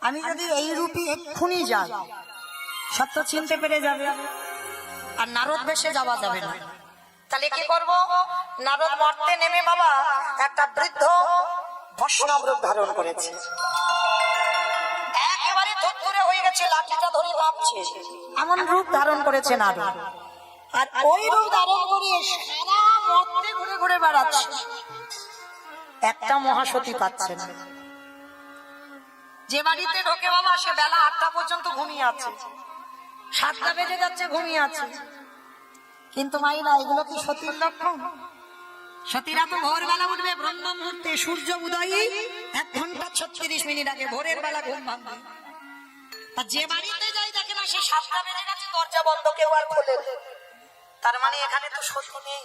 আমি যদি এই রূপে এক্ষুনি যাই সত্য চিনতে পেরে যাবে, আর নারদ বেশে যাওয়া যাবে না। তাহলে কি করব? নারদ মর্তে নেমে বাবা একটা বৃদ্ধ বৈষ্ণব রূপ ধারণ করেছে, একেবারে ধরে হয়ে গেছে, লাঠিটা ধরে কাঁপছে, এমন রূপ ধারণ করেছে নারদ। আর ওই রূপ ধারণ করে সারা মর্তে ঘুরে ঘুরে বেড়াচ্ছে, একটা মহাসতী পাচ্ছে না। যে বাড়িতে ঢোকে বাবা সে বেলা 8টা পর্যন্ত ঘুমিয়ে আছে, 7টা বেজে যাচ্ছে ঘুমিয়ে আছে। কিন্তু মাইনা, এগুলো কি সতীর লক্ষণ? সতীরা তো ভোরবেলা উঠবে, ব্রহ্ম মুহূর্তে, সূর্য উদয়ে 1 ঘন্টা 36 মিনিট আগে ভোরের বেলা ঘুম ভাঙবে। আর যে বাড়িতে যাই দেখে না সে 7টা বেজে গেছে, দরজা বন্ধ, কেউ আর খোলে। তার মানে এখানে তো সতী নেই।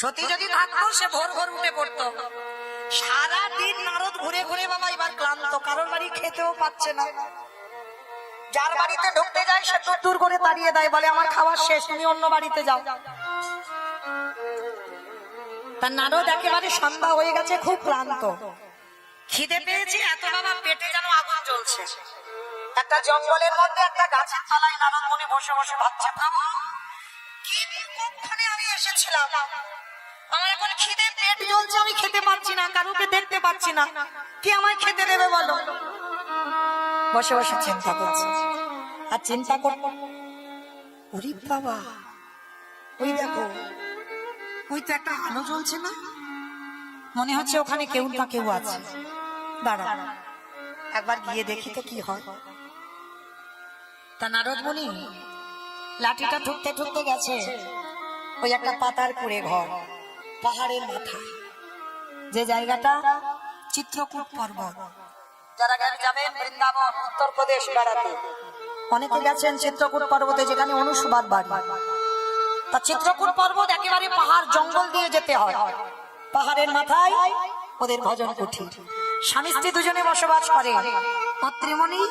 সতী যদি থাকতো সে ভোর ভোর উঠে পড়তো। সারা দিন নারদ ঘুরে ঘুরে বাবা এবার ক্লান্ত, কারোর বাড়ি খেতেও পাচ্ছে না। যার বাড়িতে ঢুকতে যায় সে দূর দূর করে তাড়িয়ে দেয়, বলে আমার খাবার শেষ, তুমি অন্য বাড়িতে যাও। তার নারদ একেবারে সন্ধ্যা হয়ে গেছে, খুব ক্লান্ত, খিদে পেয়েছে এত বাবা, পেটে যেন আগুন জ্বলছে। একটা জঙ্গলের মধ্যে একটা গাছের তলায় নারদ মুনি বসে বসে ভাবছে, প্রভু কোনখানে আমি এসেছিলাম, আমার এখন খিদে, পেট জ্বলছে, আমি খেতে পাচ্ছি না, কারোকে দেখতে পাচ্ছি না, কি আমায় খেতে দেবে বলো? বসে বসে চিন্তা করছে, আর চিন্তা করবো, ওরে বাবা ওই দেখো, ওই তো একটা আলো জ্বলছে না, মনে হচ্ছে ওখানে কেউ না কেউ আছে, দাঁড়া একবার গিয়ে দেখি তো কি হয়। তা নারদ মুনি লাঠিটা ঠুকতে ঠুকতে গেছে ওই একটা পাতার কুড়ে ঘর, পাহাড়ের মাথায়, যে জায়গাটা চিত্রকূট পর্বত। যারা যাবেন বৃন্দাবন উত্তরপ্রদেশ বেড়াতে, অনেকে গেছেন চিত্রকূট পর্বতে, যেখানে অনুসুবার বাড়ি। তা চিত্রকূট পর্বত একেবারে পাহাড় জঙ্গল দিয়ে যেতে হয়, পাহাড়ের মাথায় ওদের ভজন কুঠি, স্বামী স্ত্রী দুজনে বসবাস করে, অত্রিমণি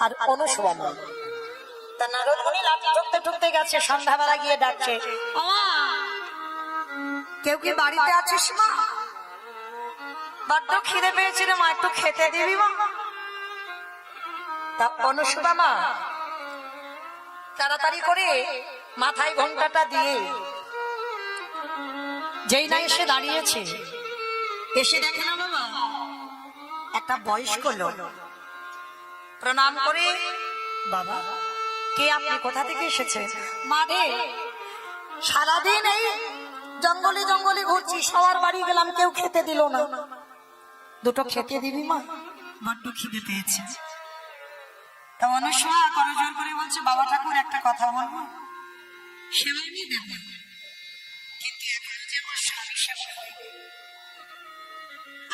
আর অনুসুয়া। তা নারদ মুনি লাঠি ঠুকতে ঠুকতে গেছে, সন্ধ্যাবেলা গিয়ে ডাকছে, কেউ কি বাড়িতে আছিস মা? বড্ড খিদে পেয়েছি রে মা, একটু খেতে দিবি মা? তা অনুসুয়া মা তাড়াতাড়ি করে মাথায় ঘোমটাটা দিয়ে যেই না এসে দাঁড়িয়েছে, এসে দেখে না বাবা একটা বয়স্ক লোক, প্রণাম করে, বাবা কে আপনি, কোথা থেকে এসেছেন? মা রে, সারাদিন এই জঙ্গলে জঙ্গলে ঘুরছি, সবার বাড়ি গেলাম, কেউ খেতে দিল না, দুটো খেতে দিবি মা, বড্ড খিদে পেয়েছে। তা অনুসুয়া করজোর করে বলছে, বাবা ঠাকুর একটা কথা বলবো? সেবা আমি দেব, কিন্তু এখন যে আমার স্বামী সেবা হয়,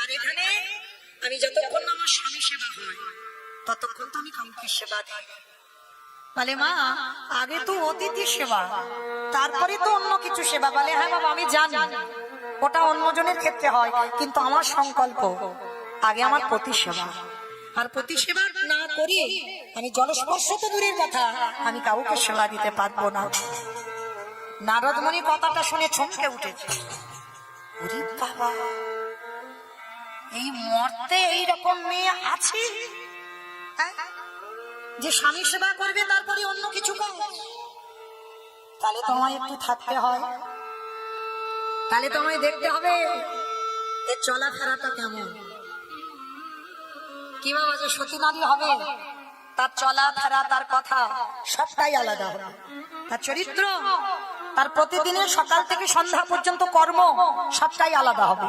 আর এখানে আমি যতক্ষণ না আমার স্বামী সেবা হয় ততক্ষণ তো আমি কাউকে সেবা দিই। বলে মা আগে তো অতিথি সেবা, তারপরে তো অন্য কিছু সেবা। বলে হ্যাঁ বাবা আমি জানি ওটা অন্যজনের ক্ষেত্রে হয়, কিন্তু আমার সংকল্প আগে আমার পতি সেবা, আর পতি সেবা না করি আমি জলস্পর্শ তো দূরের কথা, আমি কাউকে সেবা দিতে পারবো না। নারদ মুনি কথাটা শুনে চমকে উঠেছে, ওরে বাবা এই মর্তে এইরকম মেয়ে আছে যে স্বামী সেবা করবে তারপরে অন্য কিছু কাজ? তাহলে তোমায় একটু থাকতে হয়, তাহলে তোমায় দেখতে হবে এর চলাফেরাটা কেমন। কি বাবা, যে সতী নারী হবে তার চলাফেরা, তার কথা সবটাই আলাদা হবে, তার চরিত্র, তার প্রতিদিনের সকাল থেকে সন্ধ্যা পর্যন্ত কর্ম সবটাই আলাদা হবে।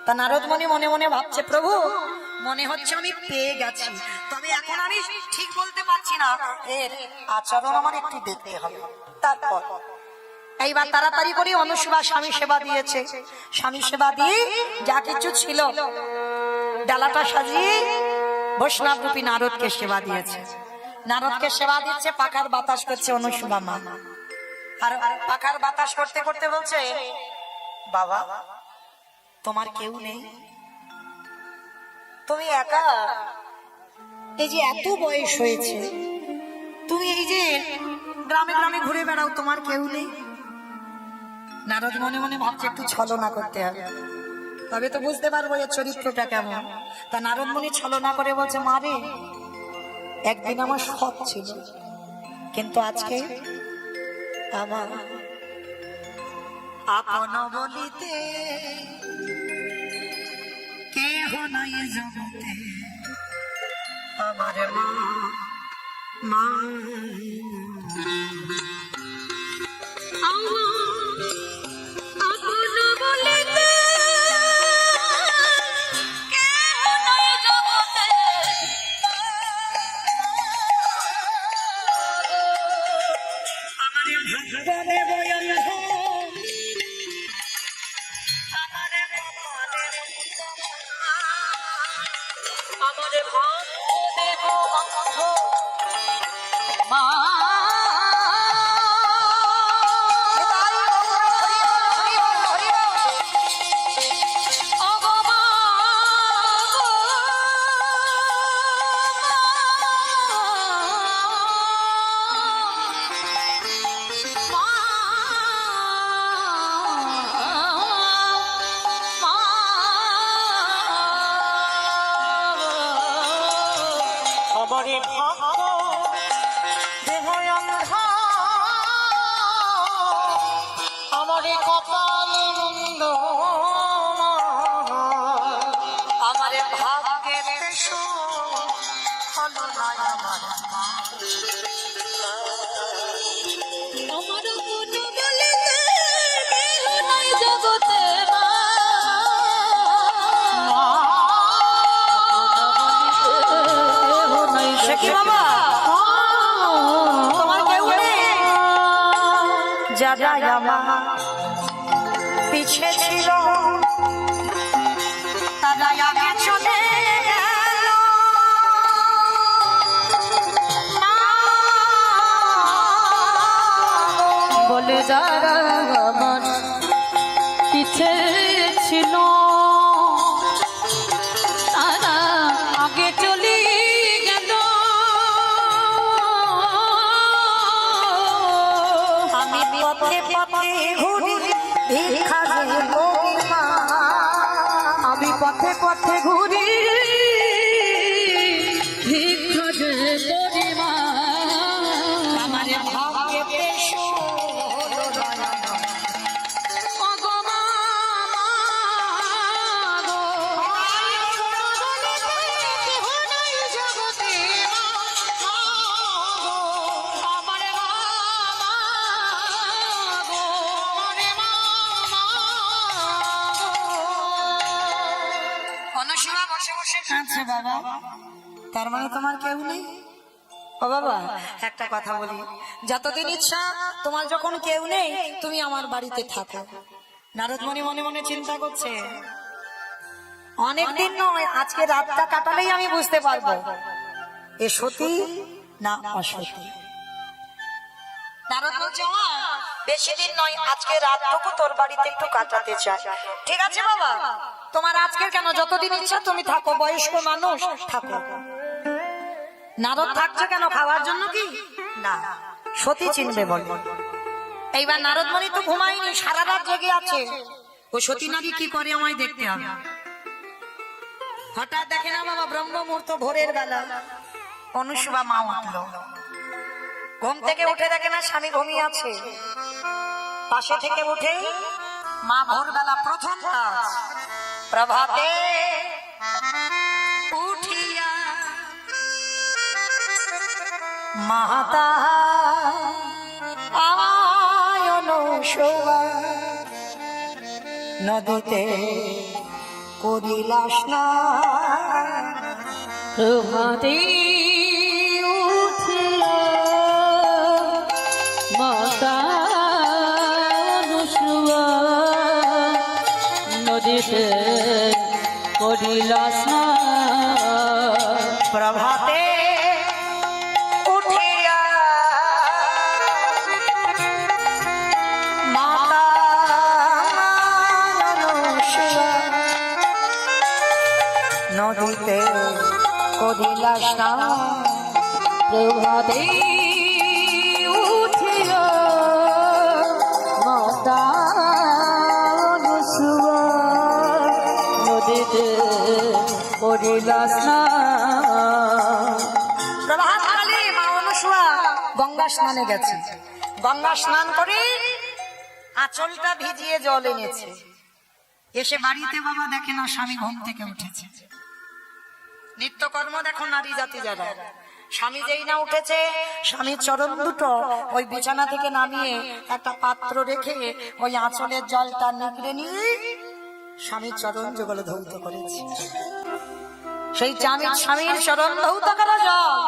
তা নারদ মুনি মনে মনে ভাবছে, প্রভু মনে হচ্ছে আমি পেয়ে গেছি, তবে এখন আমি ঠিক বলতে পারছি না, এর আচরণ আমার একটু দেখতে হবে। তারপর এইবার তাড়াতাড়ি করে অনুসুয়া স্বামী সেবা দিয়েছে, স্বামী সেবা দিয়ে যা কিছু ছিল ডালাটা সাজিয়ে বৈষ্ণব রূপী নারদকে সেবা দিয়েছে। নারদকে সেবা দিচ্ছে, পাখার বাতাস করছে অনুসুয়া মা, আর পাখার বাতাস করতে করতে বলছে, বাবা তোমার কেউ নেই, তুমি একা, এই যে এত বয়স হয়েছে তুমি এই যে গ্রামে গ্রামে ঘুরে বেড়াও, তোমার কেউ নেই? নারদ মনে মনে ভাবছে একটু ছলনা করতে হবে, তবে তো বুঝতে পারবো এর চরিত্রটা কেমন। তা নারদ মুনি ছলনা করে বলছে, মা রে একদিন আমার সৎ ছিল, কিন্তু আজকে আমার আপন বলিতে কেহ নাই জগতে। আমার মা মা আমারে ভাগ্য দেহ অন্ধা, আমারে কপালে মন্দ, আমারে ভাগ্যের হলো না আমার আমার কোনো বলিতে কেহ নাই জগতে মা। সে কি বাবা, তোমার কেউ নেই? যারা আমার পিছে ছিল তারা আগে চলে গেল। বলে যারা আমার পিছে ছিল তারা আগে চলে গেল। আমি পথে পথে ঘুরি ভিক্ষা যে করি মা। আমি পথে পথে ঘুরি ভিক্ষা যে করি মা। আমার ভাগ্যে হলো না ওগো মা, মা গো, কেহ নাই জগতে মা, মা গো, আমার মা, মা গো, আমার মা, মা গো। অনুশীলা বসে বসে কাঁদছে বাবা। তার মানে তোমার কেউ নেই? ও বাবা, একটা কথা বলি, যতদিন ইচ্ছা তোমার যখন কেউ নেই তুমি আমার বাড়িতে থাকো। নারদমণি মনে মনে চিন্তা করছে, অনেকদিন নয়, আজকে রাতটা কাটালেই আমি বুঝতে পারবো এ সতী না অসতী। নারদ বলছে, বেশি দিন নয়, আজকে রাতটুকু তোর বাড়িতে একটু কাটাতে চাই। ঠিক আছে বাবা, তোমার আজকে কেন, যতদিন ইচ্ছা তুমি থাকো, বয়স্ক মানুষ থাকো। নারদ থাকছে কেন, খাওয়ার জন্য কি না? সতী চিনবে বল। এইবার নারদমণি তো ঘুমায়নি, সারা রাত জেগে আছে। ও সতী নারী কি করে আমায় দেখতে হবে। হঠাৎ দেখে না বাবা, ব্রহ্ম মুহূর্ত ভোরের বেলা অনুসুবা মা উঠলো। ঘুম থেকে উঠে দেখে না স্বামী ঘুমিয়ে আছে। পাশে থেকে উঠে মা ভোরবেলা প্রথম কাজ, প্রভাতে উঠিয়া মাতা আমায় অনুসুবা নদীতে করিলা স্নান। প্রভাতে উঠিল মাতা অনুসুয়া নদীতে করিল স্নান। প্রভাতে উঠিয়া মাতা অনুসুয়া নদীতে করিলা স্নান। প্রভাতে উঠিল মাতা অনুসুয়া নদীতে করিল স্নান। প্রভাত গঙ্গা স্নানে গেছে, গঙ্গা স্নান করে আঁচলটা ভিজিয়ে জল এনেছে, এসে বাড়িতে বাবা দেখে না স্বামী ঘুম থেকে উঠেছে। নিত্যকর্ম দেখো নারী জাতি যারা, স্বামী যেই না উঠেছে স্বামীর চরণ দুটো ওই বিছানা থেকে নামিয়ে একটা পাত্র রেখে ওই আঁচলের জলটা নিগড়ে নিয়ে স্বামীর চরণ যুগল ধৌত করেছে। সেই স্বামীর চরণ ধৌত করা জল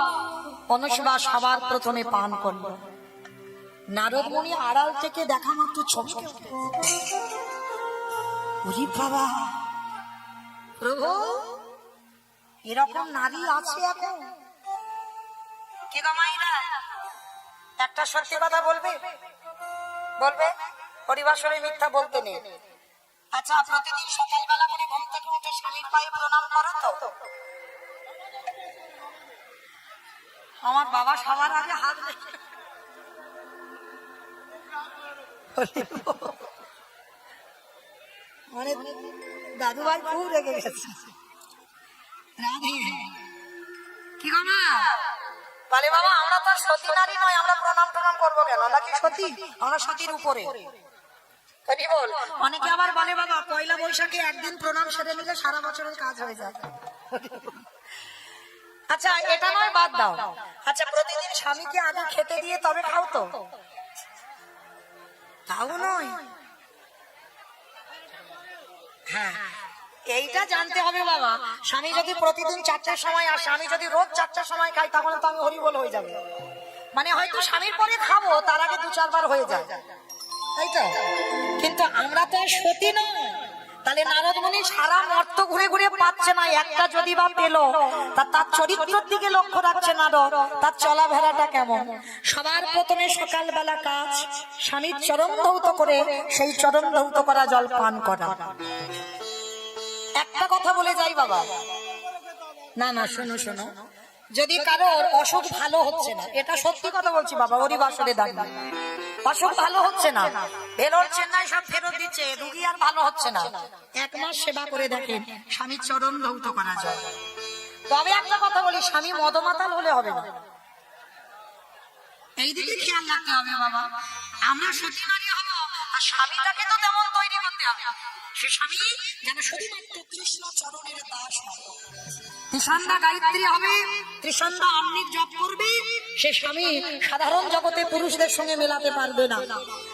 অনুসুয়া সবার প্রথমে পান করলো। নারদ মুনি আড়াল থেকে দেখা মাত্র চমকে উঠল, ওরে বাবা, প্রভু এরকম নারী আছে এখন? কি গো মাইরা, একটা সত্যি কথা বলবে? বলবে? হরিবাসরে মিথ্যা বলতে নেই। আচ্ছা, প্রতিদিন সকালবেলা করে ঘুম থেকে উঠে স্বামীর পায়ে প্রণাম করো তো? আমার বাবা সবার আগে হাত মানে দাদু ভাই খুব রেগে গেছে। কি গো মা, বলে বাবা আমরা তো সতী নারী নয়, আমরা প্রণাম টনাম করবো কেন? নাকি সতী? আমরা সতীর উপরে। অনেকে আবার বলে বাবা পয়লা বৈশাখে একদিন প্রণাম সেরে নিলে সারা বছরের কাজ হয়ে যায়। আচ্ছা এটা নয়, বাদ দাও। আচ্ছা প্রতিদিন স্বামীকে আগে খেতে দিয়ে তবে খাও তো? তাও নয়। হ্যাঁ এইটা জানতে হবে বাবা, স্বামী যদি প্রতিদিন 4টার সময় আসে, আমি যদি রোজ 4টার সময় খাই, তাহলে তো আমি হরিবোল হয়ে যাবে। মানে হয়তো স্বামীর পরে খাবো, তার আগে 2-4 বার হয়ে যায়, তাই তো? কিন্তু আমরা তো সতী নয়। তাহলে নারদ মুনি সারা মর্ত ঘুরে ঘুরে পাচ্ছে না, একটা যদি বা পেল, তার চরিত্রের দিকে লক্ষ্য রাখছে নারদ, তার চলাফেরাটা কেমন। সবার প্রথমে সকালবেলা কাজ স্বামীর চরণ ধৌত করে সেই চরণ ধৌত করা জল পান করা। একটা কথা বলে যাই বাবা, না না শোনো শোনো, যদি কারোর অসুখ ভালো হচ্ছে না, এটা সত্যি কথা বলছি বাবা, হরিবাসরে দাঁড়িয়ে অসুখ ভালো হচ্ছে না, ভেলোর চেন্নাই সব ফেরত দিচ্ছে, রুগী আর ভালো হচ্ছে না, 1 মাস সেবা করে দেখেন স্বামীর চরণ ধৌত করা যায়। তবে একটা কথা বলি, স্বামী মদমাতাল হলে হবে না, এইদিকে খেয়াল রাখতে হবে বাবা। আমরা সতী নারী হব, আর স্বামীটাকে তো তেমন তৈরি করতে হবে, সে স্বামী যেন শুধুমাত্র কৃষ্ণ চরণের দাস হয়। ত্রিসন্ধ্যা গায়ত্রী হবে, ত্রিসন্ধ্যা অমৃত জপ করবে, সে স্বামী সাধারণ জগতে পুরুষদের সঙ্গে মেলাতে পারবে না।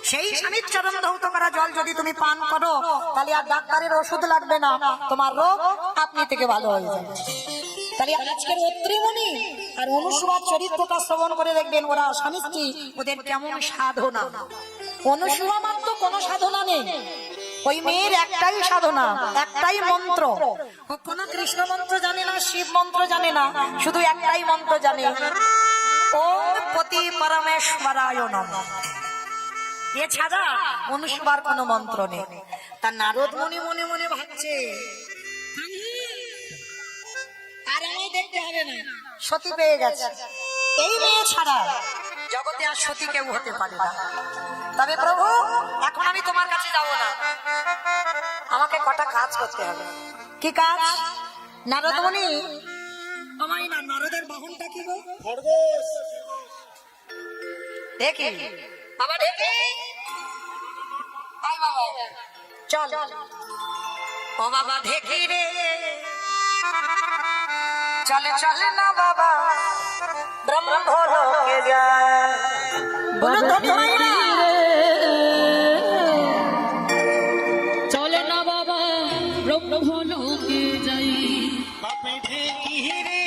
সেই স্বামীর চরণ ধৌত করা জল যদি তুমি পান করো, তাহলে আর ডাক্তারের ওষুধ লাগবে না, তোমার রোগ আপনি থেকে ভালো হয়ে যাবে। তাহলে আজকের অত্রিমণি আর অনুসুয়ার চরিত্রটা শ্রবণ করে দেখবেন, ওরা স্বামী স্ত্রী, ওদের কেমন সাধনা। অনুসুয়া মাত্র কোনো সাধনা নেই, ওই মেয়ের একটাই সাধনা, একটাই মন্ত্র। কোন কৃষ্ণ মন্ত্র জানে না, শিব মন্ত্র জানে না, শুধু একটাই মন্ত্র জানে, ওম পতি পরমেশ্বরায় নমঃ। এছাড়া অনুসুয়ার কোনো মন্ত্র নেই। তা নারদ মুনি মনে মনে ভাবছে, আর আমায় দেখতে হবে না, সতী পেয়ে গেছে, এই মেয়ে ছাড়া জগতে আর সতী কেউ হতে পারে না। তবে প্রভু এখন আমি তোমার কাছে যাব না, আমাকে কটা কাজ করতে হবে। কি কাজ? নারদ মুনি, আমায় না, নারদের বাহনটা কি গো? খরগোশ। দেখি বাবা, দেখি বাবা, চল ও বাবা, দেখি রে, চলে চলে না বাবা ব্রহ্মলোকে যায়। বলুন তো চলে না বাবা ব্রহ্মলোকে যাই। বাপে ঢেকি রে,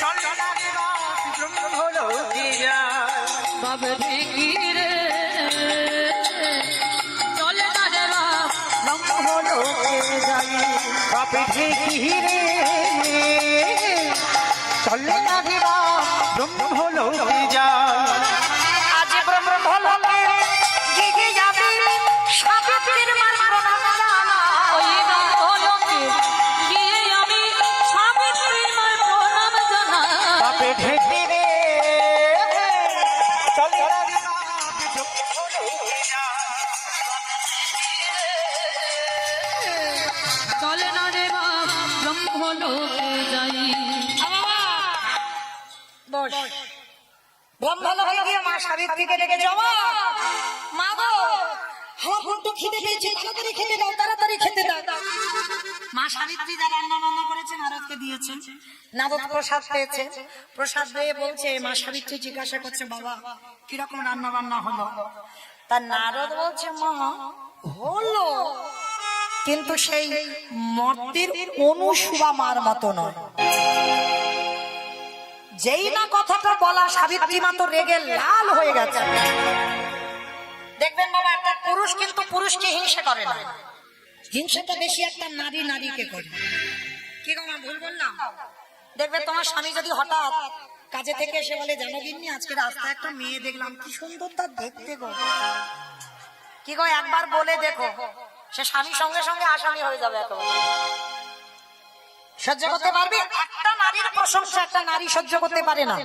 চল না রে ব্রহ্মলোকে যায়। বাবা ঢেকি রে, চলে না রে ব্রহ্মলোকে যাই। বাপে ঢেকি রে, চল না রে ব্রহ্মলোকে যায়। আজ ব্রহ্মলোকে গিয়ে যাবি, সাবিত্রীর মার প্রণাম জানা। ওই ব্রহ্মলোকে গিয়ে আমি সাবিত্রীর মার প্রণাম জানাই। বাপে ঢেকি রে, চল না রে ব্রহ্মলোকে যায়। চলে না রে ব্রহ্মলোকে যাই। বস ব্রহ্মলোকে গিয়ে মা সাবিত্রীকে ডেকে জমা মা গো আমার বড্ড খিদে পেয়েছে, তাড়াতাড়ি খেতে দাও, তাড়াতাড়ি খেতে দাও। মা সাবিত্রী যা রান্না বান্না করেছে নারদকে দিয়েছে। নারদ প্রসাদ পেয়েছে, প্রসাদ পেয়ে বলছে, মা সাবিত্রী জিজ্ঞাসা করছে বাবা কিরকম রান্না বান্না হলো? তার নারদ বলছে মা হলো, কিন্তু সেই মর্তের অনুসুয়া মার মতো নয়। যেই না কথাটা বলা সাবিত্রী মা তো রেগে লাল হয়ে গেছে। দেখবেন বাবা একটা পুরুষ কিন্তু পুরুষকে হিংসা করে না, হিংসাটা বেশি একটা নারী নারীকে করে। কি গো মা ভুল বললাম? দেখবে তোমার স্বামী যদি হঠাৎ কাজে থেকে এসে বলে জানো গিন্নি আজকে রাস্তায় একটা মেয়ে দেখলাম কি সুন্দর তার দেখতে গো, কি গো একবার বলে দেখো, সে স্বামী সঙ্গে সঙ্গে আসামি হয়ে যাবে। একেবারে সহ্য করতে পারবে? একটা নারীর প্রশংসা একটা নারী সহ্য করতে পারে না।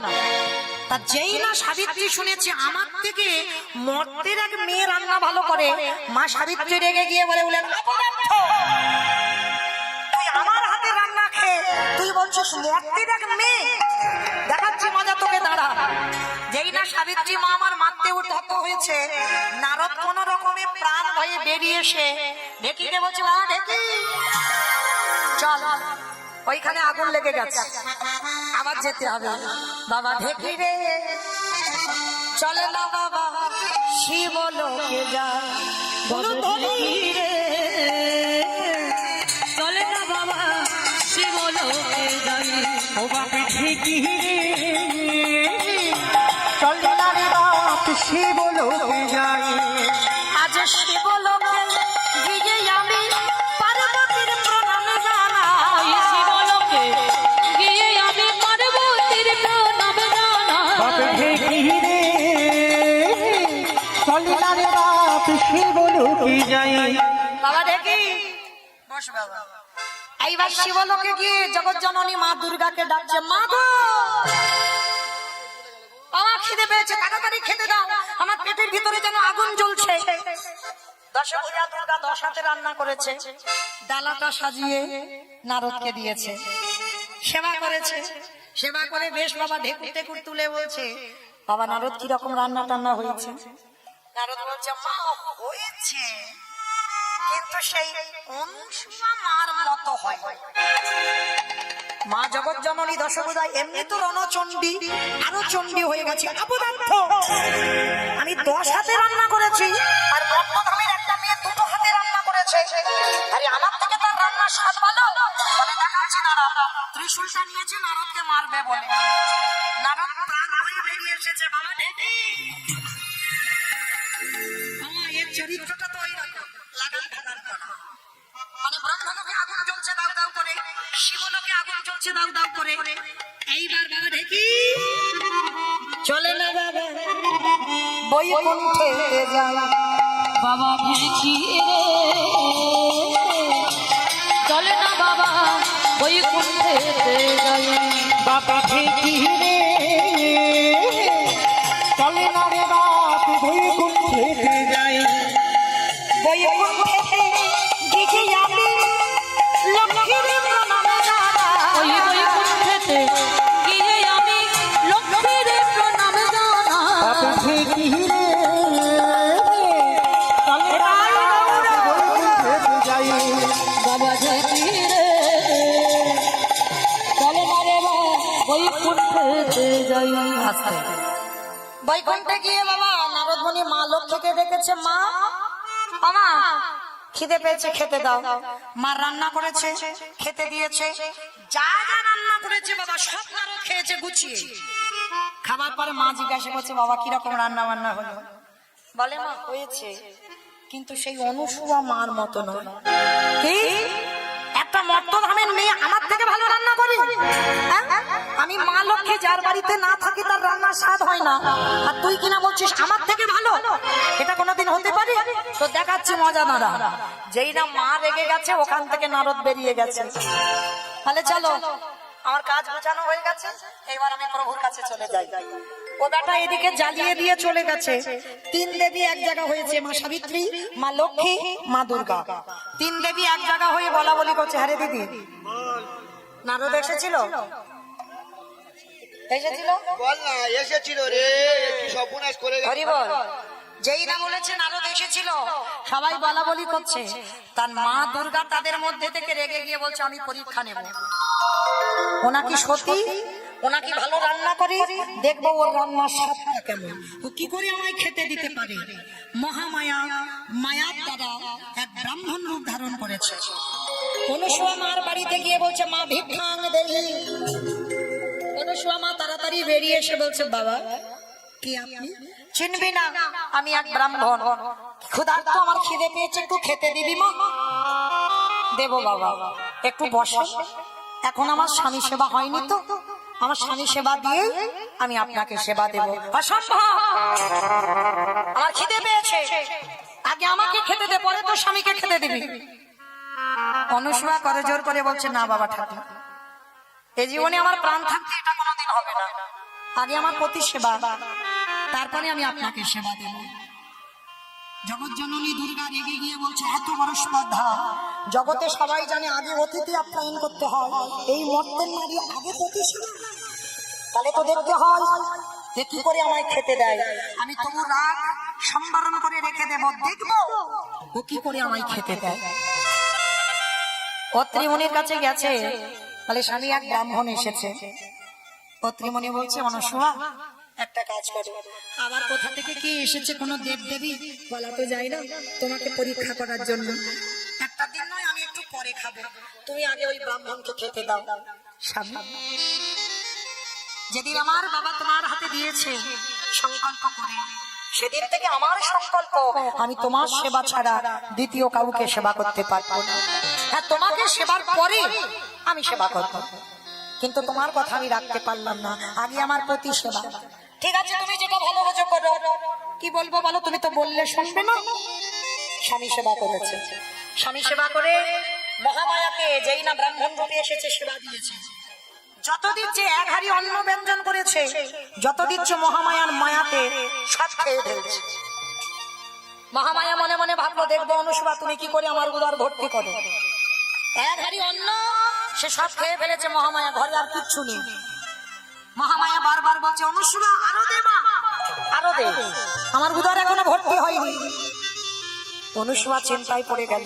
তা যেই না সাবিত্রী শুনেছে আমার থেকে মর্তের এক মেয়ে রান্না ভালো করে, মা সাবিত্রী রেগে গিয়ে বলে বলে তুই আমার হাতে রান্না খেয়ে তুই বলছিস মর্তের এক মেয়ে, দেখাচ্ছি মজা তোকে দাঁড়া। যেই না সাবিত্রী মা আমার মারতে উদ্ধত হয়েছে, নারদ কোন রকমে প্রাণ ভয়ে বেরিয়ে এসে ঢেকিকে বলছে বাবা ঢেকি চল, ওইখানে আগুন লেগে গেছে আবার যেতে হবে। বাবা ঢেকি রে চলে না বাবা শিবলোকে যা, চলে না বাবা শিবলোকে যাই। ও বাপে ঢেকি রে চলে না রে বাপ শিবলোকে যাই। আজ শিবলোকে গিয়ে আমি পার্বতীর প্রণাম জানাই। শিবলোকে গিয়ে আমি পার্বতীর প্রণাম জানাই। বাপে ঢেকি রে চলে না রে বাপ শিবলোকে যাই। বাবা দেখি বস বাবা। এইবার শিবলোকে গিয়ে জগৎ জননী মা দুর্গাকে ডাকছে মা গো আমার খিদে পেয়েছে, তাড়াতাড়ি খেতে দাও, আমার পেটের ভিতরে যেন আগুন জ্বলছে। দশভুজা দুর্গা 10 হাতে রান্না করেছে, ডালাটা সাজিয়ে নারদকে দিয়েছে, সেবা করেছে। সেবা করে বেশ বাবা ঢেকুর টেকুর তুলে বলছে বাবা নারদ কিরকম রান্না টান্না হয়েছে? নারদ বলছে মা হয়েছে, কিন্তু সেই অনুসুয়া মার মতো হয়। মা জগৎ জননী দশভুজা এমনি তো রণচণ্ডী, আরো চণ্ডী হয়ে গেছে। অপদার্থ, আমি 10 হাতে রান্না করেছি আর ব্রহ্মধামের একটা মেয়ে 2 হাতে রান্না করেছে, আরে আমার থেকে তার রান্নার স্বাদ ভালো। বলে দেখাচ্ছি নারদ, ত্রিশূলটা নিয়েছে নারদকে মারবে বলে। নারদ প্রাণ হয়ে বেরিয়ে এসেছে। বাবা দেখি আমার এর চরিত্রটা তো ওইরকম লাগান ভাগান করা, মানে ব্রহ্মলোকে আগুন জ্বলছে দাউ দাউ করে, শিবলোকে আগুন জ্বলছে দাউ দাউ করে। এইবার বাবা দেখি চলে না বাবা বৈকুণ্ঠে যাই। বাবা ঢেকি রে চলে না বাবা বৈকুণ্ঠে যাই। বাবা ঢেকি রে চলে না রে বাপ বৈকুণ্ঠে যাই। বৈকুণ্ঠে দেখি আমি লক্ষ্মীর প্রণাম জানাই। ওই বৈকুণ্ঠেতে গিয়ে আমি লক্ষ্মীর প্রণাম জানাই। বাবা ঢেকি রে চলে না রে বাপ বৈকুণ্ঠে যাই। বাবা ঢেকি রে চলে না রে বাবা বৈকুণ্ঠেতে যাই। আস্তে বৈকুণ্ঠে গিয়ে বাবা নারদ মুনি মা লক্ষ্মীকে ডেকেছে মা আমা খিদে পেয়েছে খেতে দাও। মা রান্না করেছে খেতে দিয়েছে, যা যা রান্না করেছে বাবা সব নারদ খেয়েছে গুছিয়ে। খাবার পরে মা জিজ্ঞাসা করছে বাবা কিরকম রান্না বান্না হলো? বলে মা হয়েছে, কিন্তু সেই অনুসুয়া মার মতো নয়। কি একটা মর্তধামের মেয়ে আমার থেকে ভালো রান্না করে? হ্যাঁ? আমি মা লক্ষ্মী যার বাড়িতে না থাকি তার রান্নার স্বাদ হয় না, আর তুই কিনা বলছিস আমার থেকে ভালো? এটা কোনোদিন হতে পারে? তো দেখাচ্ছি মজা নারা। যেই না মা রেগে গেছে ওখান থেকে নারদ বেরিয়ে গেছে। তাহলে চলো আমার কাজ গোছানো হয়ে গেছে, এবার আমি প্রভুর কাছে চলে যাই। ও বেটা এদিকে জ্বালিয়ে দিয়ে চলে গেছে। 3 দেবী এক জায়গা হয়েছে, মা সাবিত্রী, মা লক্ষ্মী, মা দুর্গা। 3 দেবী এক জায়গা হয়ে বলা বলি করছে। হ্যাঁ রে দিদি নারদ এসেছিল? এসেছিল? বল না, এসেছিল রে, কি সর্বনাশ করে গেছে। হরি বল। যেই না বলেছে নারদ এসেছিল, সবাই বলা বলি করছে। তার মা দুর্গা তাদের মধ্যে থেকে রেগে গিয়ে বলছে আমি পরীক্ষা নেব, ওনা কি সতী, ওনা কি ভালো রান্না করে, দেখবো ওর রান্নার স্বাদটা কেমন, ও কি করে আমায় খেতে দিতে পারে। মহামায়া মায়ার দ্বারা এক ব্রাহ্মণ রূপ ধারণ করেছে। অনুসুয়া মার বাড়িতে গিয়ে বলছে মা ভিক্ষাং দেহি। অনুসুয়া মা তাড়াতাড়ি বেরিয়ে এসে বলছে বাবা কি আপনি? চিনবি না, আমি এক ব্রাহ্মণ, ক্ষুধার্ত, আমার খিদে পেয়েছে, একটু খেতে দিবি মা? দেবো বাবা, একটু বসো, এখন আমার স্বামী সেবা হয়নি তো, আমার স্বামী সেবা দিয়ে আমি আপনাকে সেবা দেব। অসম্ভব, আমার খিদে পেয়েছে, আগে আমাকে খেতে দে, পরে তো স্বামীকে খেতে দিবি। অনুসুয়া করে জোর করে বলছে না বাবা ঠাকুর, এই জীবনে আমার প্রাণ থাকতে এটা কোনোদিন হবে না, আগে আমার প্রতি সেবা, তারপরে আমি আপনাকে সেবা দেব। জগৎ জননী দুর্গা রেগে গিয়ে বলছে এত বড় স্পর্ধা, জগতে সবাই জানে আগে অতিথি আপ্যায়ন করতে হয়, এই মর্তের নারী আগে প্রতি সেবা, তাহলে তো দেখতে হয় যে কি করে আমায় খেতে দেয়। আমি তবু রাগ সম্বরণ করে রেখে দেব, দেখবো ও কি করে আমায় খেতে দেয়। অত্রিমুনির কাছে গেছে, বলে স্বামী এক ব্রাহ্মণ এসেছে। অত্রিমুনি বলছে অনুসুয়া একটা কাজ করো, আমার কোথা থেকে কি এসেছে কোনো দেব দেবী বলা তো যায় না, তোমাকে পরীক্ষা করার জন্য একটা দিন নয়, আমি একটু পরে খাবো, তুমি আগে ওই ব্রাহ্মণকে খেতে দাও। স্বামী, যেদিন আমার বাবা তোমার হাতে দিয়েছে সংকল্প করে, সেদিন থেকে আমার সংকল্প আমি তোমার সেবা ছাড়া দ্বিতীয় কাউকে সেবা করতে পারবো না। হ্যাঁ, তোমাকে সেবার পরে আমি সেবা করবো, কিন্তু তোমার কথা আমি রাখতে পারলাম না, আগে আমার প্রতি সেবা। ঠিক আছে, তুমি যেটা ভালো বোঝো করো। কি বলবো বলো, তুমি তো বললে শুনবে না। স্বামী সেবা করেছে, স্বামী সেবা করে মহামায়াকে যেই না ব্রাহ্মণ রূপে এসেছে সেবা দিয়েছে। যত দিচ্ছে এক হাড়ি অন্ন ব্যঞ্জন করেছে, যত দিচ্ছে মহামায়ার মায়াতে সব খেয়ে ফেলছে। মহামায়া মনে মনে ভাবলো দেখবো অনুসুয়া তুমি কি করে আমার উদার ভর্তি করো। এক হাড়ি অন্ন সে সব খেয়ে ফেলেছে মহামায়া, ঘরে আর কিচ্ছু নেই। মহামায়া বারবার বলছে অনুসুয়া আরো দে মা, আরো দে, আমার উদার এখনো ভর্তি হয়নি। অনুসুয়া চিন্তায় পড়ে গেল,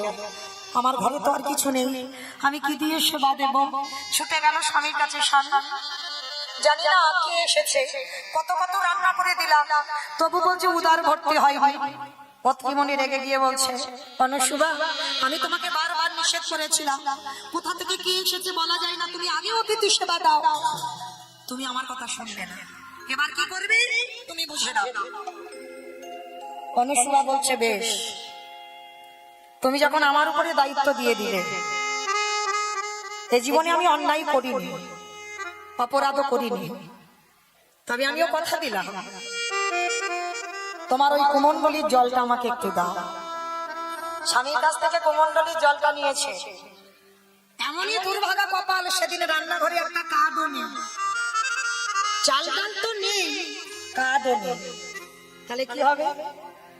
আমার ঘরে তো আর কিছু নেই, আমি কি দিয়ে সেবা দেব। ছুটে গেল স্বামীর কাছে, স্বামী জানি না কে এসেছে, কত কত রান্না করে দিলাম, তবু বলছে উদার ভর্তি হয়। অত্রিমণি রেগে গিয়ে বলছে অনুসুয়া আমি তোমাকে বারবার নিষেধ করেছিলাম, কোথা থেকে কি এসেছে বলা যায় না, তুমি আগে অতিথি সেবা দাও, তুমি আমার কথা শুনবে না, এবার কি করবে তুমি বুঝে দাও। অনুসুয়া বলছে বেশ, তুমি যখন আমার উপরে দায়িত্ব দিয়ে দিলে, এই জীবনে আমি অন্যায় করিনি, অপরাধও করিনি, তবে আমিও কথা দিলাম তোমার ওই কুমণ্ডলীর জলটা আমাকে একটু দাও। স্বামীর কাছ থেকে কুমণ্ডলীর জলটা নিয়েছে, এমনই দুর্ভাগা কপাল, সেদিন রান্নাঘরে একটা কাঠও নেই, চাল ডাল তো নেই, কাঠও নেই, তাহলে কি হবে।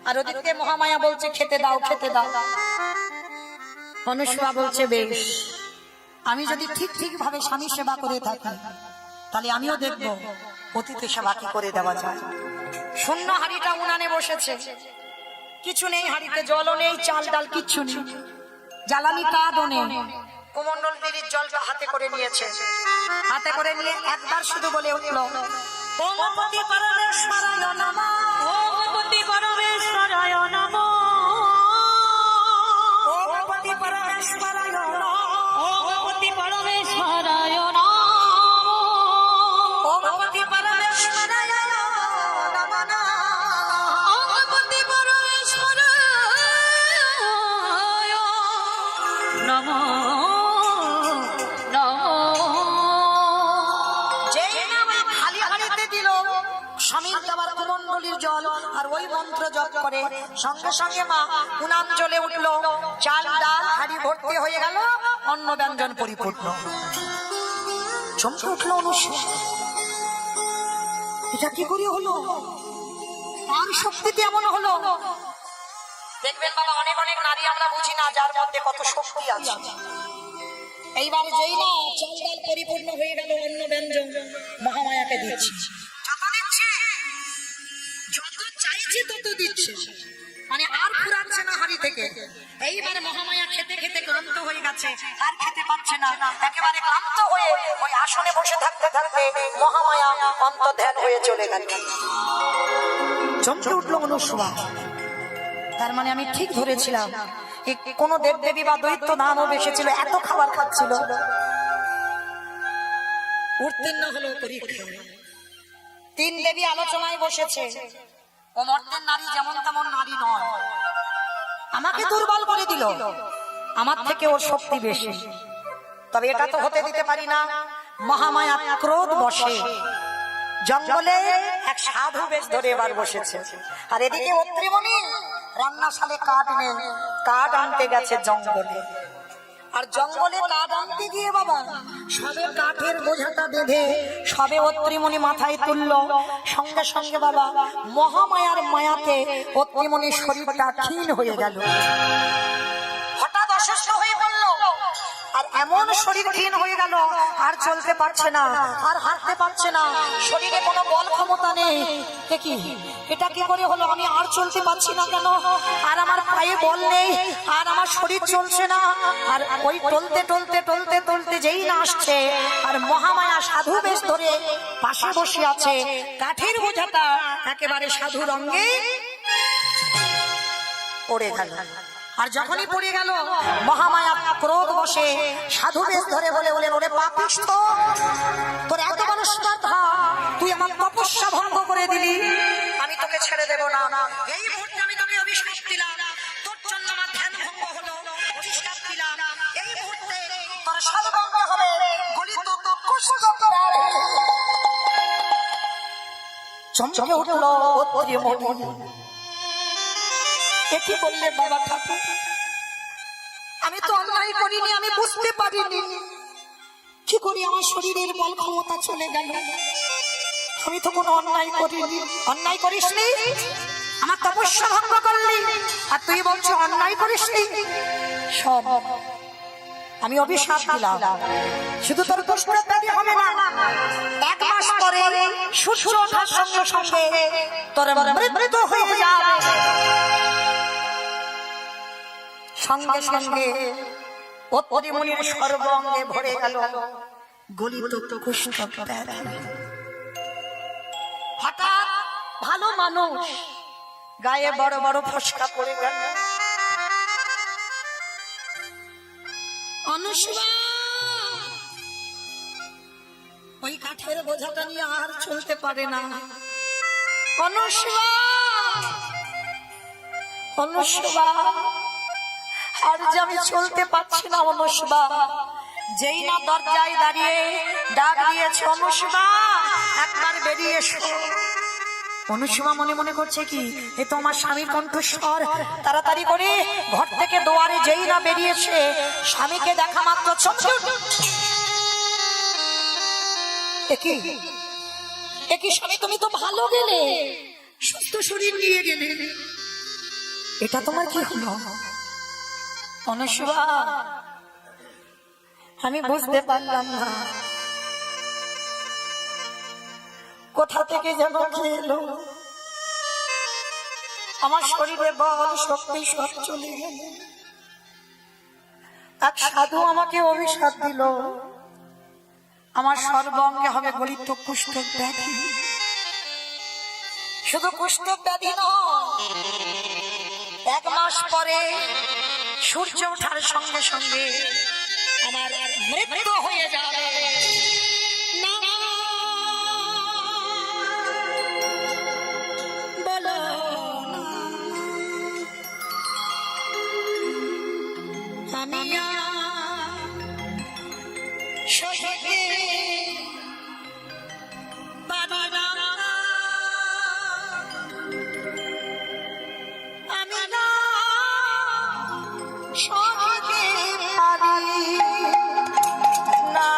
আর ওদিকে মহামায়া বলছে খেতে দাও, খেতে দাও। অনুসুয়া বলছে বেশ, আমি যদি ঠিক ঠিক ভাবে স্বামী সেবা করে থাকি, তাহলে আমিও দেখবো অতিথি সেবা কি করে দেওয়া যায়। শূন্য হাড়িটা উনানে বসেছে, কিছু নেই হাড়িতে, জলও নেই, চাল ডাল কিচ্ছু নেই, জ্বালানি কাঠও নেই। কুমণ্ডল দেবীর জলটা হাতে করে নিয়েছে, হাতে করে নিয়ে একবার শুধু বলে উঠলো ওম পতি পরমেশ্বরায় নমঃ, ওম পতি পরমেশ্বরায় নমঃ, ওম পতি পরমেশ্বরায় নমঃ, ওম পতি পরমেশ্বরায় নমঃ, ওম পতি পরমেশ্বরায় নমঃ, ওম পতি পরমেশ্বরায় নমঃ নমঃ। যেই নাম খালি হাড়িতে দিল স্বামীর দেওয়ার কুমণ্ডলীর জল, আর ওই মন্ত্র জপ করে সঙ্গে সঙ্গে মা উনান জ্বলে উঠলো, চাল ডাল হাড়ি ভর্তি হয়ে গেল, অন্ন ব্যঞ্জন পরিপূর্ণ। চমকে উঠলো অনুসুয়া, এটা কি করে হলো, আর শক্তিতে এমন হলো। দেখবেন বাবা অনেক অনেক নারী আমরা বুঝি না যার মধ্যে কত শক্তি আছে, এইবার যেই না চাল ডাল পরিপূর্ণ হয়ে গেল, অন্য ব্যঞ্জন মহামায়াকে দিচ্ছি, যত দিচ্ছে যত চাইছে তত দিচ্ছে, মানে আর ফুরাচ্ছে না হাড়ি থেকে। এইবার মহামায়া খেতে খেতে ক্লান্ত হয়ে গেছে, আর খেতে পাচ্ছে না, একেবারে ক্লান্ত হয়ে ওই আসনে বসে থাকতে থাকতে মহামায়া অন্তর্ধান হয়ে চলে গেল। চমকে উঠল অনুসুয়া। তার মানে আমি ঠিক ধরেছিলাম, কোন দেব দেবী বা দৈত্য দানব এসেছিল, এত খাবার খাচ্ছিল, উত্তীর্ণ হলো পরীক্ষা। তিন দেবী আলোচনায় বসেছে, ও মর্তের নারী যেমন তেমন নারী নয়, আমাকে দুর্বল করে দিল, আমার থেকে ওর শক্তি বেশি, তবে এটা তো হতে দিতে পারি না। মহামায়া ক্রোধ বসে জঙ্গলে এক সাধু বেশ ধরে এবার বসেছে, আর এদিকে অত্রিমণি রান্নাশালে কাঠ নেই, কাঠ আনতে গেছে জঙ্গলে। আর জঙ্গলে কাঠ আনতে গিয়ে বাবা সবে কাঠের বোঝাটা বেঁধে সবে অত্রিমণি মাথায় তুলল, সঙ্গে সঙ্গে বাবা মহামায়ার মায়াতে অত্রিমণির শরীরটা ক্ষীণ হয়ে গেল, হঠাৎ অসুস্থ হয়ে পড়ল। আর এমন শরীর ক্ষীণ হয়ে গেল, আর চলতে পারছে না, আর হাঁটতে পারছে না, শরীরে কোনো বল ক্ষমতা নেই। কি এটা কি করে হলো? আমি আর চলতে পারছি না কেন? আর আমার পায়ে বল নেই, আর আমার শরীর চলছে না। আর ওই টলতে টলতে টলতে টলতে যেই না আসছে, আর মহামায়া সাধু বেশ ধরে পাশে বসে আছে, কাঠের বোঝাটা একেবারে সাধুর অঙ্গে পড়ে গেল। আর যখনই পড়ে গেল মহামায়া ক্রোধ বসে সাধু বেশ ধরে বলে বলে, ওরে পাপিষ্ঠ, তোর এত বড় স্পর্ধা, তুই আমার তপস্যা ভঙ্গ করে দিলি, আমি তোকে ছেড়ে দেব না। এই মুহূর্তে আমি তোকে অভিশাপ দিলাম, তোর জন্য আমার ধ্যান ভঙ্গ হলো, অভিশাপ দিলাম, এই মুহূর্তে তোর সর্বঙ্গ হবে গলিত কুষ্ঠ প্রাণ। চমকে উঠল অত্রিমণি, কি বললে বাবা ঠাকুর? আমি তো অন্যায় করিনি, আমি বুঝতে পারিনি কি করি আমার শরীরের বল ক্ষমতা চলে গেল, আমি তো কোনো অন্যায় করিনি। অন্যায় করিসনি, আমার তপস্যা ভঙ্গ করলি, আর তুই বলছো অন্যায় করিসনি। সব আমি অভিশাপ দিলাম, শুধু তোর পুষ্পত্যাদি হবে না, 1 মাস পরে সূর্য ওঠার সঙ্গে সঙ্গে তোর মৃত্যু হয়ে যাবে। সঙ্গে সঙ্গে অত্রিমণির সর্বাঙ্গে ভরে গেল গলিত কুষ্ঠ ব্যাধি। হঠাৎ ভালো মানুষ, গায়ে বড় বড় ফসকা পড়ে গেল। অনুসুয়া ওই কাঠের বোঝাটা নিয়ে আর চলতে পারে না। অনুসুয়া, অনুসুয়া, আর যে আমি চলতে পারছি না অনুসুয়া। যেই না দরজায় দাঁড়িয়ে ডাক দিয়েছে, অনুসুয়া একবার বেরিয়ে এসো। অনুসুয়া মনে মনে করছে কি, এ তো আমার স্বামীর কণ্ঠস্বর। তাড়াতাড়ি করে ঘর থেকে দুয়ারে যেই না বেরিয়েছে, স্বামীকে দেখা মাত্র চমকে উঠল। একই স্বামী, তুমি তো ভালো গেলে, সুস্থ শরীর নিয়ে গেলে, এটা তোমার কি হলো? অনুসুয়া, আমি বুঝতে পারলাম না কোথা থেকে যেন এলো, আমার শরীরে বল শক্তি সব চলে গেল। এক সাধু আমাকে অভিশাপ দিল, আমার সর্বাঙ্গে হবে গলিত কুষ্ঠ ব্যাধি। শুধু কুষ্ঠ ব্যাধি নয়, 1 মাস পরে সূর্য ওঠার সঙ্গে সঙ্গে আমার মৃত্যু হয়ে যাবে। বলো আমি সহিতে পারি না, আমি না সহিতে পারি না।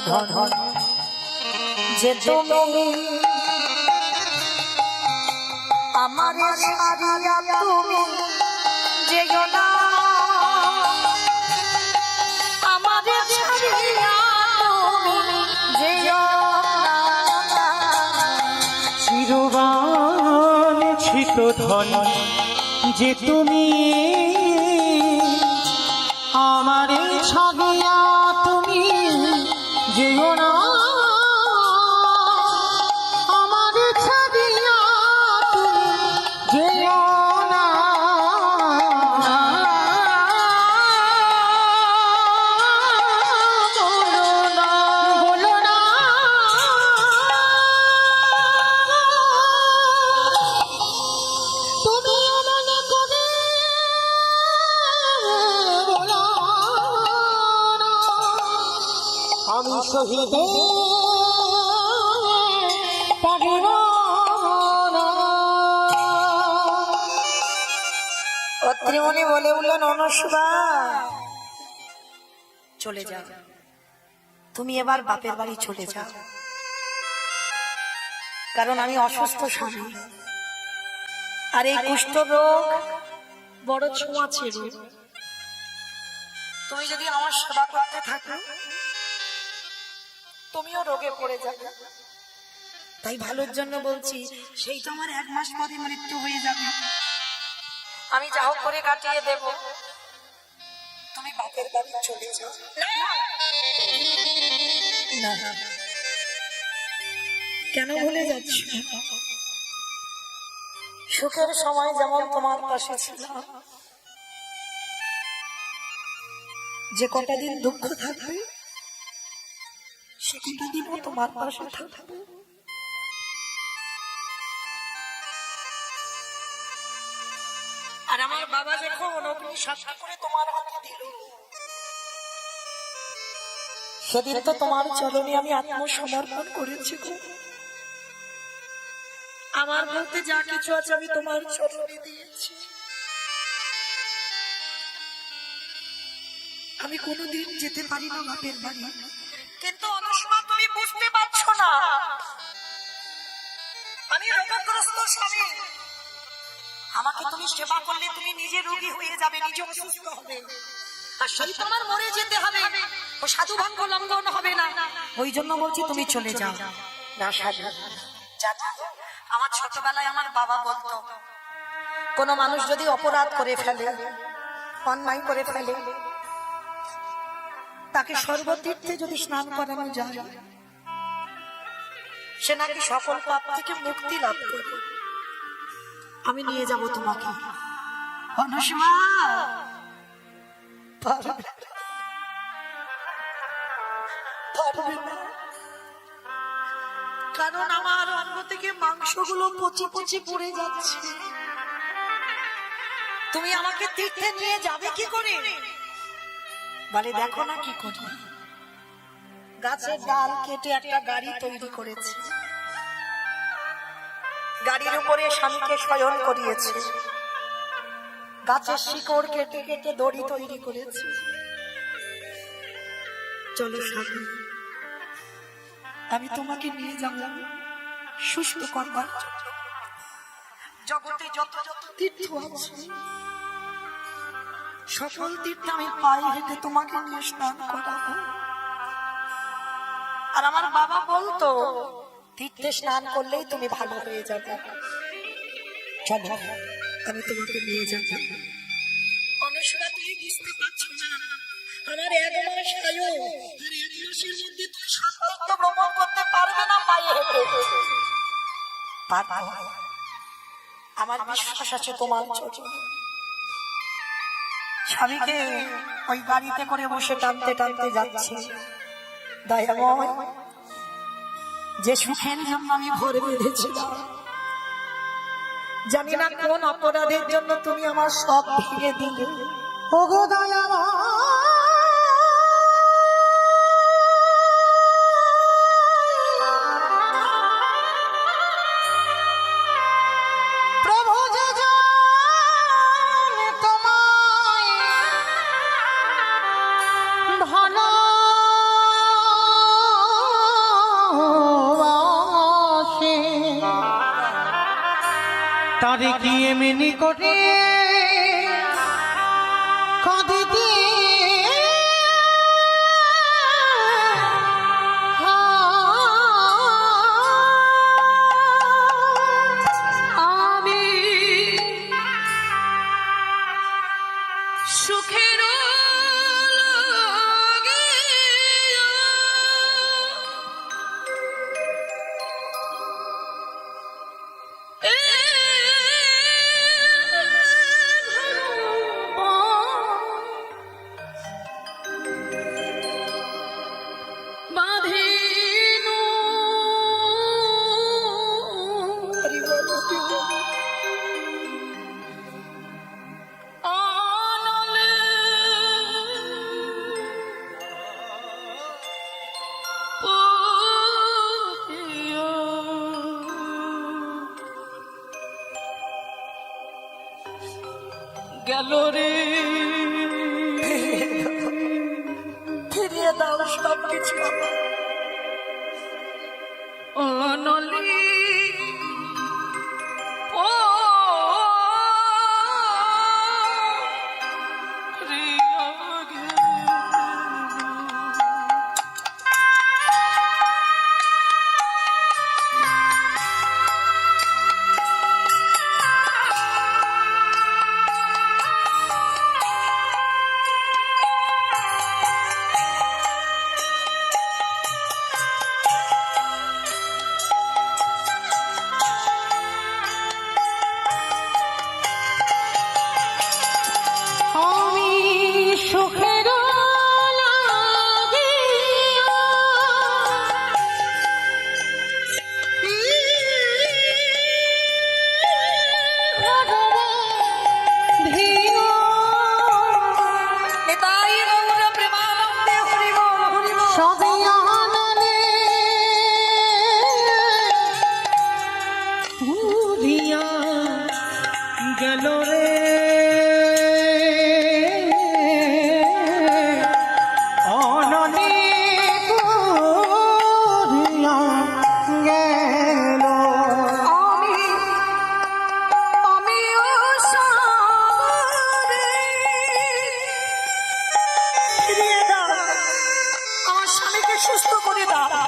ধন যে তুমি আমার সারিয়া তুমি যেও না আমার সারিয়া তুমি যেও না চিরবান ছিত ধন যে তুমি আমারে ছাড়িয়া তুমি যেও না আমারে ছাড়িয়া তুমি যেও না বলো না তুমি মনে করে বলো না, আমি শহীদ পারিব না। অত্রিমণি বলে উঠলেন অনুষ্বা চলে যাও তুমি এবার বাপের বাড়ি চলে যাও কারণ আমি অসুস্থ স্বামী আর এই কুষ্ঠ রোগ বড় ছোঁয়াছে রোগ তুমি যদি আমার সেবা করতে থাকো তুমিও রোগে পড়ে যাবে তাই ভালোর জন্য বলছি সেই তো আমার 1 মাস পরে মৃত্যু হয়ে যাবে আমি যা হোক করে কাটিয়ে দেব তুমি বাপের বাড়ি চলে যাও না কেন ভুলে যাচ্ছ সুখের সময় যেমন তোমার পাশে ছিল যে কটা দিন দুঃখ থাকবে সে কটা দিনও তোমার পাশে থাকবে আর আমার বাবা যখন অগ্নি সাক্ষী করে তোমার হাতে দিল সেদিন তো তোমার চরণে আমি আত্মসমর্পণ করেছি গো। আমার বলতে যা কিছু আছে আমি তোমার চরণে দিয়েছি আমি কোনোদিন যেতে পারি না বাপের বাড়ি কিন্তু অনুষ্মা তুমি বুঝতে পারছো না আমি রোগগ্রস্ত স্বামী আমাকে তুমি সেবা করলে তুমি নিজে রোগী হয়ে যাবে নিজে অসুস্থ হবে আর সেই তোমার মরে যেতে হবে ও সাধু ভাঙ্গ লঙ্ঘন হবে না ওই জন্য বলছি তুমি চলে যাও না সাধু জানো আমার ছোটবেলায় আমার বাবা বলতো কোন মানুষ যদি অপরাধ করে ফেলে অন্যায় করে ফেলে তাকে সর্বতীর্থে যদি স্নান করানো যায় সে নাকি সকল পাপ থেকে মুক্তি লাভ করবে আমি নিয়ে যাব তোমাকে অনুষ্মা পারবে না কারণ আমার অঙ্গ থেকে মাংসগুলো পচি পচি পড়ে যাচ্ছে তুমি আমাকে তীর্থে নিয়ে যাবে কি করে বলে দেখো না কি করি গাছের ডাল কেটে একটা গাড়ি তৈরি করেছে গাড়ির উপরে স্বামীকে শয়ন করিয়েছে গাছের শিকড় কেটে কেটে দড়ি তৈরি করেছে চলো স্বামী আমি তোমাকে নিয়ে যাব সুস্থ করবার জন্য। জগতে যত যত তীর্থ আছে সকল তীর্থে আমি পায়ে হেঁটে তোমাকে নিয়ে স্নান করাবো আর আমার বাবা বলতো তীর্থে স্নান করলেই তুমি ভালো হয়ে যাবে চলো আমি তোমাকে নিয়ে যাব অনুষ্কা তুমি বুঝতে পারছো না আমার 1 মাস আয়ু আর 1 মাসের মধ্যে তুমি সত্য ভ্রমণ করতে পারবে না পায়ে হেঁটে পারবো আমার বিশ্বাস আছে তোমার চরণে স্বামীকে ওই গাড়িতে করে বসে টানতে টানতে যাচ্ছে দয়াময় যে সুখের জন্য আমি ভরে বেঁধেছিলাম জানি না কোন অপরাধের জন্য তুমি আমার সব ভেঙে দিলে ওগো দয়াময় প্রভু যে জানে তোমায় ভালো তারে কি এমনি করে কাঁদিতে আমি সুখের গেল রে ফিরিয়ে দাও সব কিছু অনলি ও গেল রে অননি করিয়া গেল আমিও সাগরে ফিরিয়ে দাও আমার স্বামীকে সুস্থ করে দাও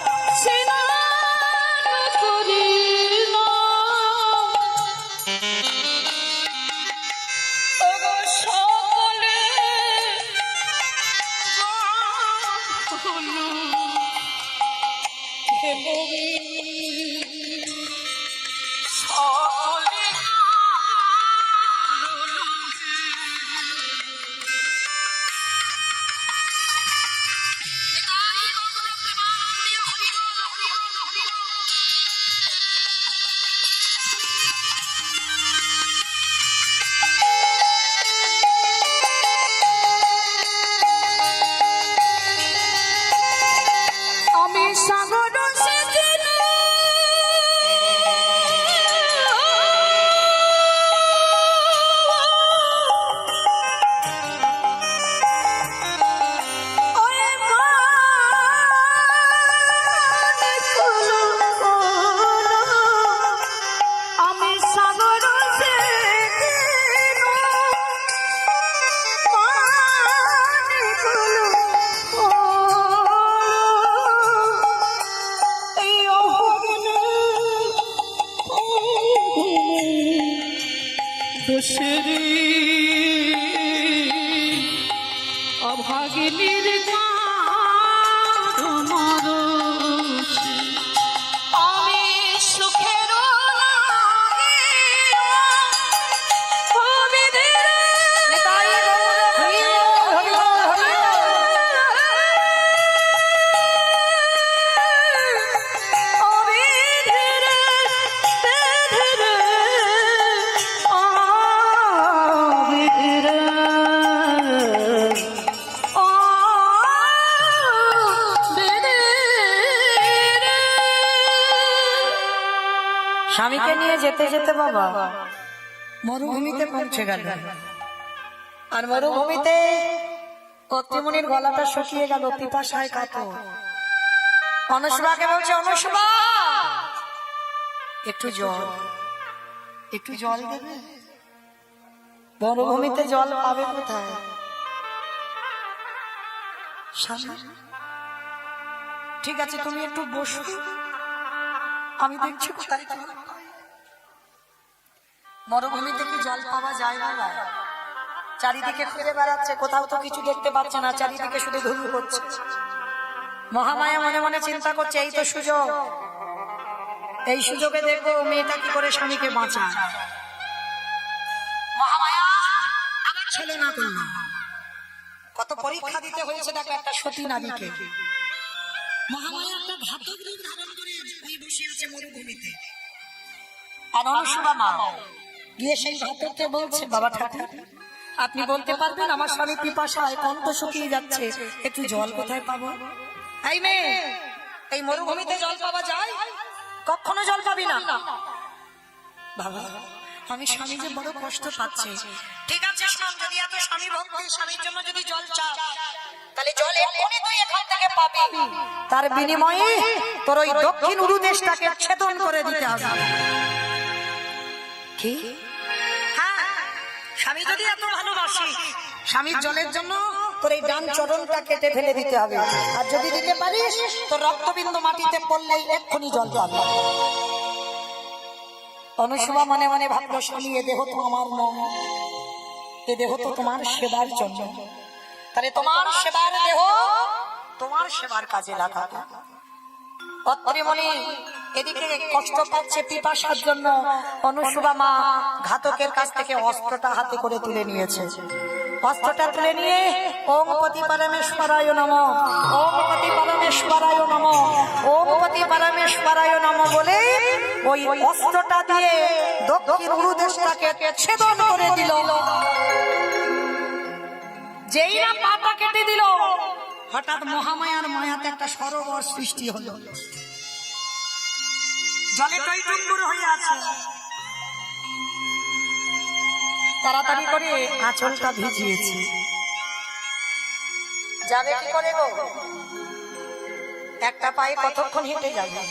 দোষেরি অভাগিনীর আমি সুখের স্বামীকে নিয়ে যেতে যেতে বাবা মরুভূমিতে পৌঁছে গেল আর মরুভূমিতে কর্তিমুনির গলাটা শুকিয়ে গেল পিপাসায় কাতর অনুসুমাকে বলছে অনুসুমা একটু জল একটু জল দেবে? মরুভূমিতে জল পাবে কোথায়? স্বামী, ঠিক আছে তুমি একটু বসো, আমি দেখছি কোথায় জল পাই। মরুভূমিতে কি জল পাওয়া যায় না? চারিদিকে খুঁজে বেড়াচ্ছে, কোথাও তো কিছু দেখতে পাচ্ছে না, চারিদিকে শুধু ঘুম করছে। মহামায়া মনে মনে চিন্তা করছে, এই তো সুযোগ, এই সুযোগে দেখবো মেয়েটা কি করে স্বামীকে বাঁচায়। মহামায়া আমার ছেলে না করল, কত পরীক্ষা দিতে হয়েছে দেখো একটা সতী নারীকে। মহামায়া একটা ঘাতক রূপ ধারণ করে বসে আছে মরুভূমিতে। আর অনুসুয়া মা গিয়ে সেই ঘাতককে বলছে, বাবা ঠাকুর আপনি বলতে পারবেন আমার স্বামী পিপাসায় কণ্ঠ শুকিয়ে যাচ্ছে, একটু জল কোথায় পাবো? এই মেয়ে, এই মরুভূমিতে জল পাওয়া যায়? কখনো জল পাবি না। বাবা আমি স্বামী যে বড় কষ্ট পাচ্ছে। ঠিক আছে শোন, যদি এত স্বামী ভক্তি, স্বামীর জন্য যদি জল চাস, তাহলে জল এক্ষুনি তুই এখান থেকে পাবি। তার বিনিময়ে তোর ওই দক্ষিণ উরু দেশটাকে ছেদন করে দিতে হবে। কি? হ্যাঁ, স্বামী যদি এত ভালোবাসি, স্বামীর জলের জন্য তোর এই ডান চরণটা কেটে ফেলে দিতে হবে। আর যদি দিতে পারিস, তোর রক্তবিন্দু মাটিতে পড়লেই এক্ষুনি জল পাবে। অনুসুয়া মনে মনে ভাবলো, স্বামী এ দেহ তো আমার নয়, এ দেহ তো তোমার সেবার জন্য, তাহলে তোমার সেবার দেহ তোমার সেবার কাজে লাগাবে। অত্রিমণি এদিকে কষ্ট পাচ্ছে পিপাসার জন্য। অনুসুয়া মা ঘাতকের কাছ থেকে অস্ত্রটা হাতে করে তুলে নিয়েছে। অস্ত্রটা তুলে নিয়ে ওম পতি পরমেশ্বরায় নমঃ, ওম পতি পরমেশ্বরায় নমঃ, ওম পতি পরমেশ্বরায় নমঃ বলে ওই অস্ত্রটা দিয়ে দক্ষিণ উরুদেশটাকে ছেদন করে দিল। যেই না পাটা কেটে দিল, হঠাৎ মহামায়ার মায়াতে একটা সরোবর সৃষ্টি হলো। জলে টইটুম্বুর হয়ে আছে। তাড়াতাড়ি করে আঁচলটা ভিজিয়েছে। যাবে কি করে গো? একটা পায়ে কতক্ষণ হেঁটে যাবে?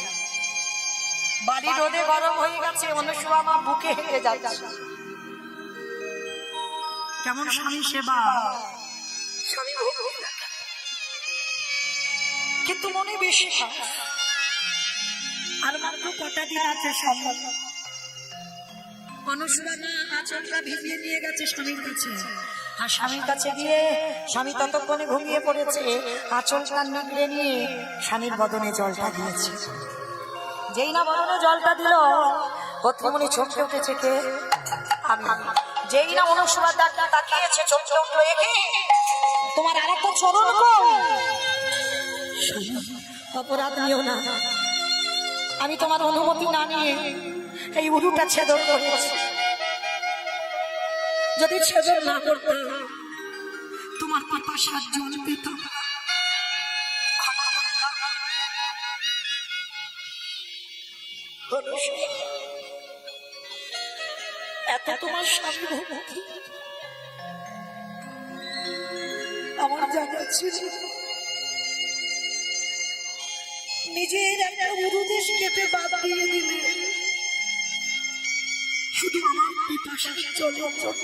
বাড়ি রোদে গরম হয়ে গেছে, অনুসুয়া মা বুকে হেঁটে যাচ্ছে। কেমন স্বামী সেবা, স্বামী কিন্তু মনে বেশি। আর মাত্র কটা দিন আছে সম্ভব। অনুসুয়া মা আঁচলটা ভিজিয়ে নিয়ে গেছে স্বামীর কাছে। আর স্বামীর কাছে গিয়ে স্বামী ততক্ষণে ঘুমিয়ে পড়েছে, আঁচলটা নিগড়ে নিয়ে স্বামীর বদনে জলটা দিয়েছে। যেই না বদনে জলটা দিল, অত্রিমণি চমকে উঠেছে, কে? আমি। যেই না অনুসুয়া ডাকটা তাকিয়েছে, চমকে উঠলো, একে তোমার আর একটা চরণ কই? অপরাধ নিও না, আমি তোমার অনুমতি না নিয়ে এই উরুটা ছেদন করেছি। যদি ছেদন না করতাম, তোমার পিপাসার জল পেতাম। এত তোমার স্বামী ভক্তি আমার জানা ছিল। নিজের একটা উরুদেশ কেটে বাদ দিয়ে দিলে, শুধু আমার পিপাসার জলের জন্য।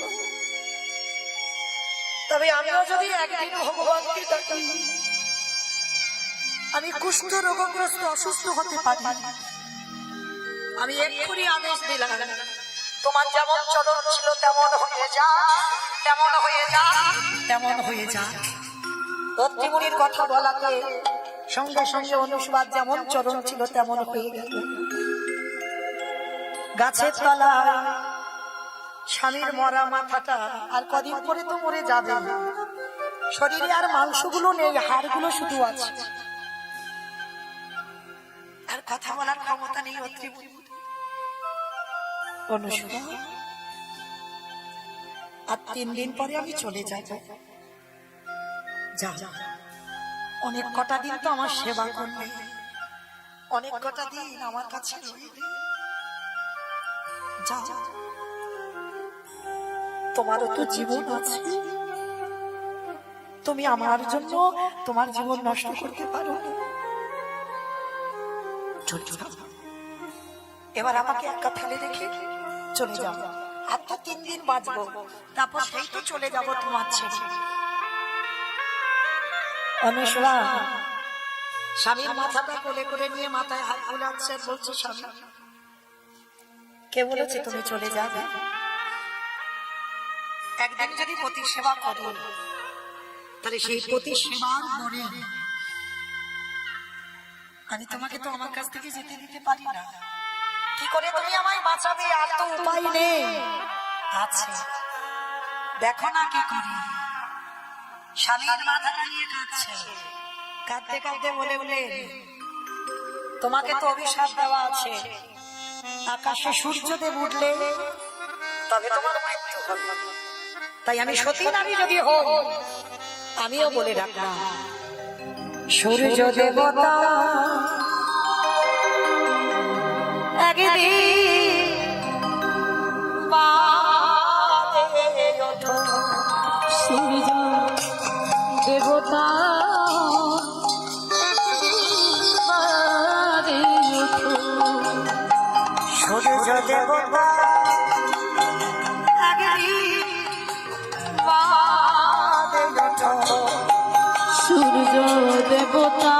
তবে আমিও যদি একদিন ভগবানকে ডাকি, আমি কুষ্ঠ রোগগ্রস্ত অসুস্থ হতে পারি, আমি এক্ষুনি আদেশ দিলাম, তোমার যেমন চলন ছিল তেমন হয়ে যা, তেমন হয়ে যা, তেমন হয়ে যা। অত্রিমণির কথা বলাতে সঙ্গে সঙ্গে অনুসুয়ার যেমন চরণ ছিল তেমন হয়ে গেল। গাছের তলায় স্বামীর মরা মাথাটা আর কদিন পরে তো মরে যাবে, শরীরে আর মাংসগুলো নেই, হাড়গুলো শুধু আছে, আর কথা বলার ক্ষমতা নেই অত্রিমণি। অনুসুয়া, আর 3 দিন পরে আমি চলে যাব। যা, অনেক কটা দিন তো আমার সেবা করবে, অনেক কটা দিন আমার কাছে রইবে। যা, তোমারও তো জীবন আছে, তুমি আমার জন্য তোমার জীবন নষ্ট করতে পারো না। এবার আমাকে একা ফেলে রেখে চলে যাও, আর তো 3 দিন বাঁচবো, তারপর সেই তো চলে যাব তোমার ছেড়ে। অনুসরা স্বামীর মাথাটা কোলে করে নিয়ে মাথায় হাত বুলাচ্ছে আর বলছে, স্বামী কে বলেছে তুমি চলে যাবে? একদিন যদি পতি সেবা করো, তাহলে সেই পতি সেবার পরে আমি তোমাকে তো আমার কাছ থেকে যেতে দিতে পারি না। কি করে তুমি আমায় বাঁচাবে? আর তো উপায় নেই। আছে, দেখো না কি করি। স্বামীর মাথাটা নিয়ে কাঁদছে, কাঁদতে কাঁদতে বলে বলে, তোমাকে তো অভিশাপ দেওয়া আছে, আকাশে সূর্যদেব উঠলে তবে তোমার মৃত্যু হবে। তাই আমি সতী নারী যদি হই, আমিও বলে রাখলাম, সূর্য দেবতা একদিন বাদে ওঠো। সূর্য দেবতা বাদে ওঠো। সূর্য দেবতা একদিন বাদে ওঠো। সূর্য দেবতা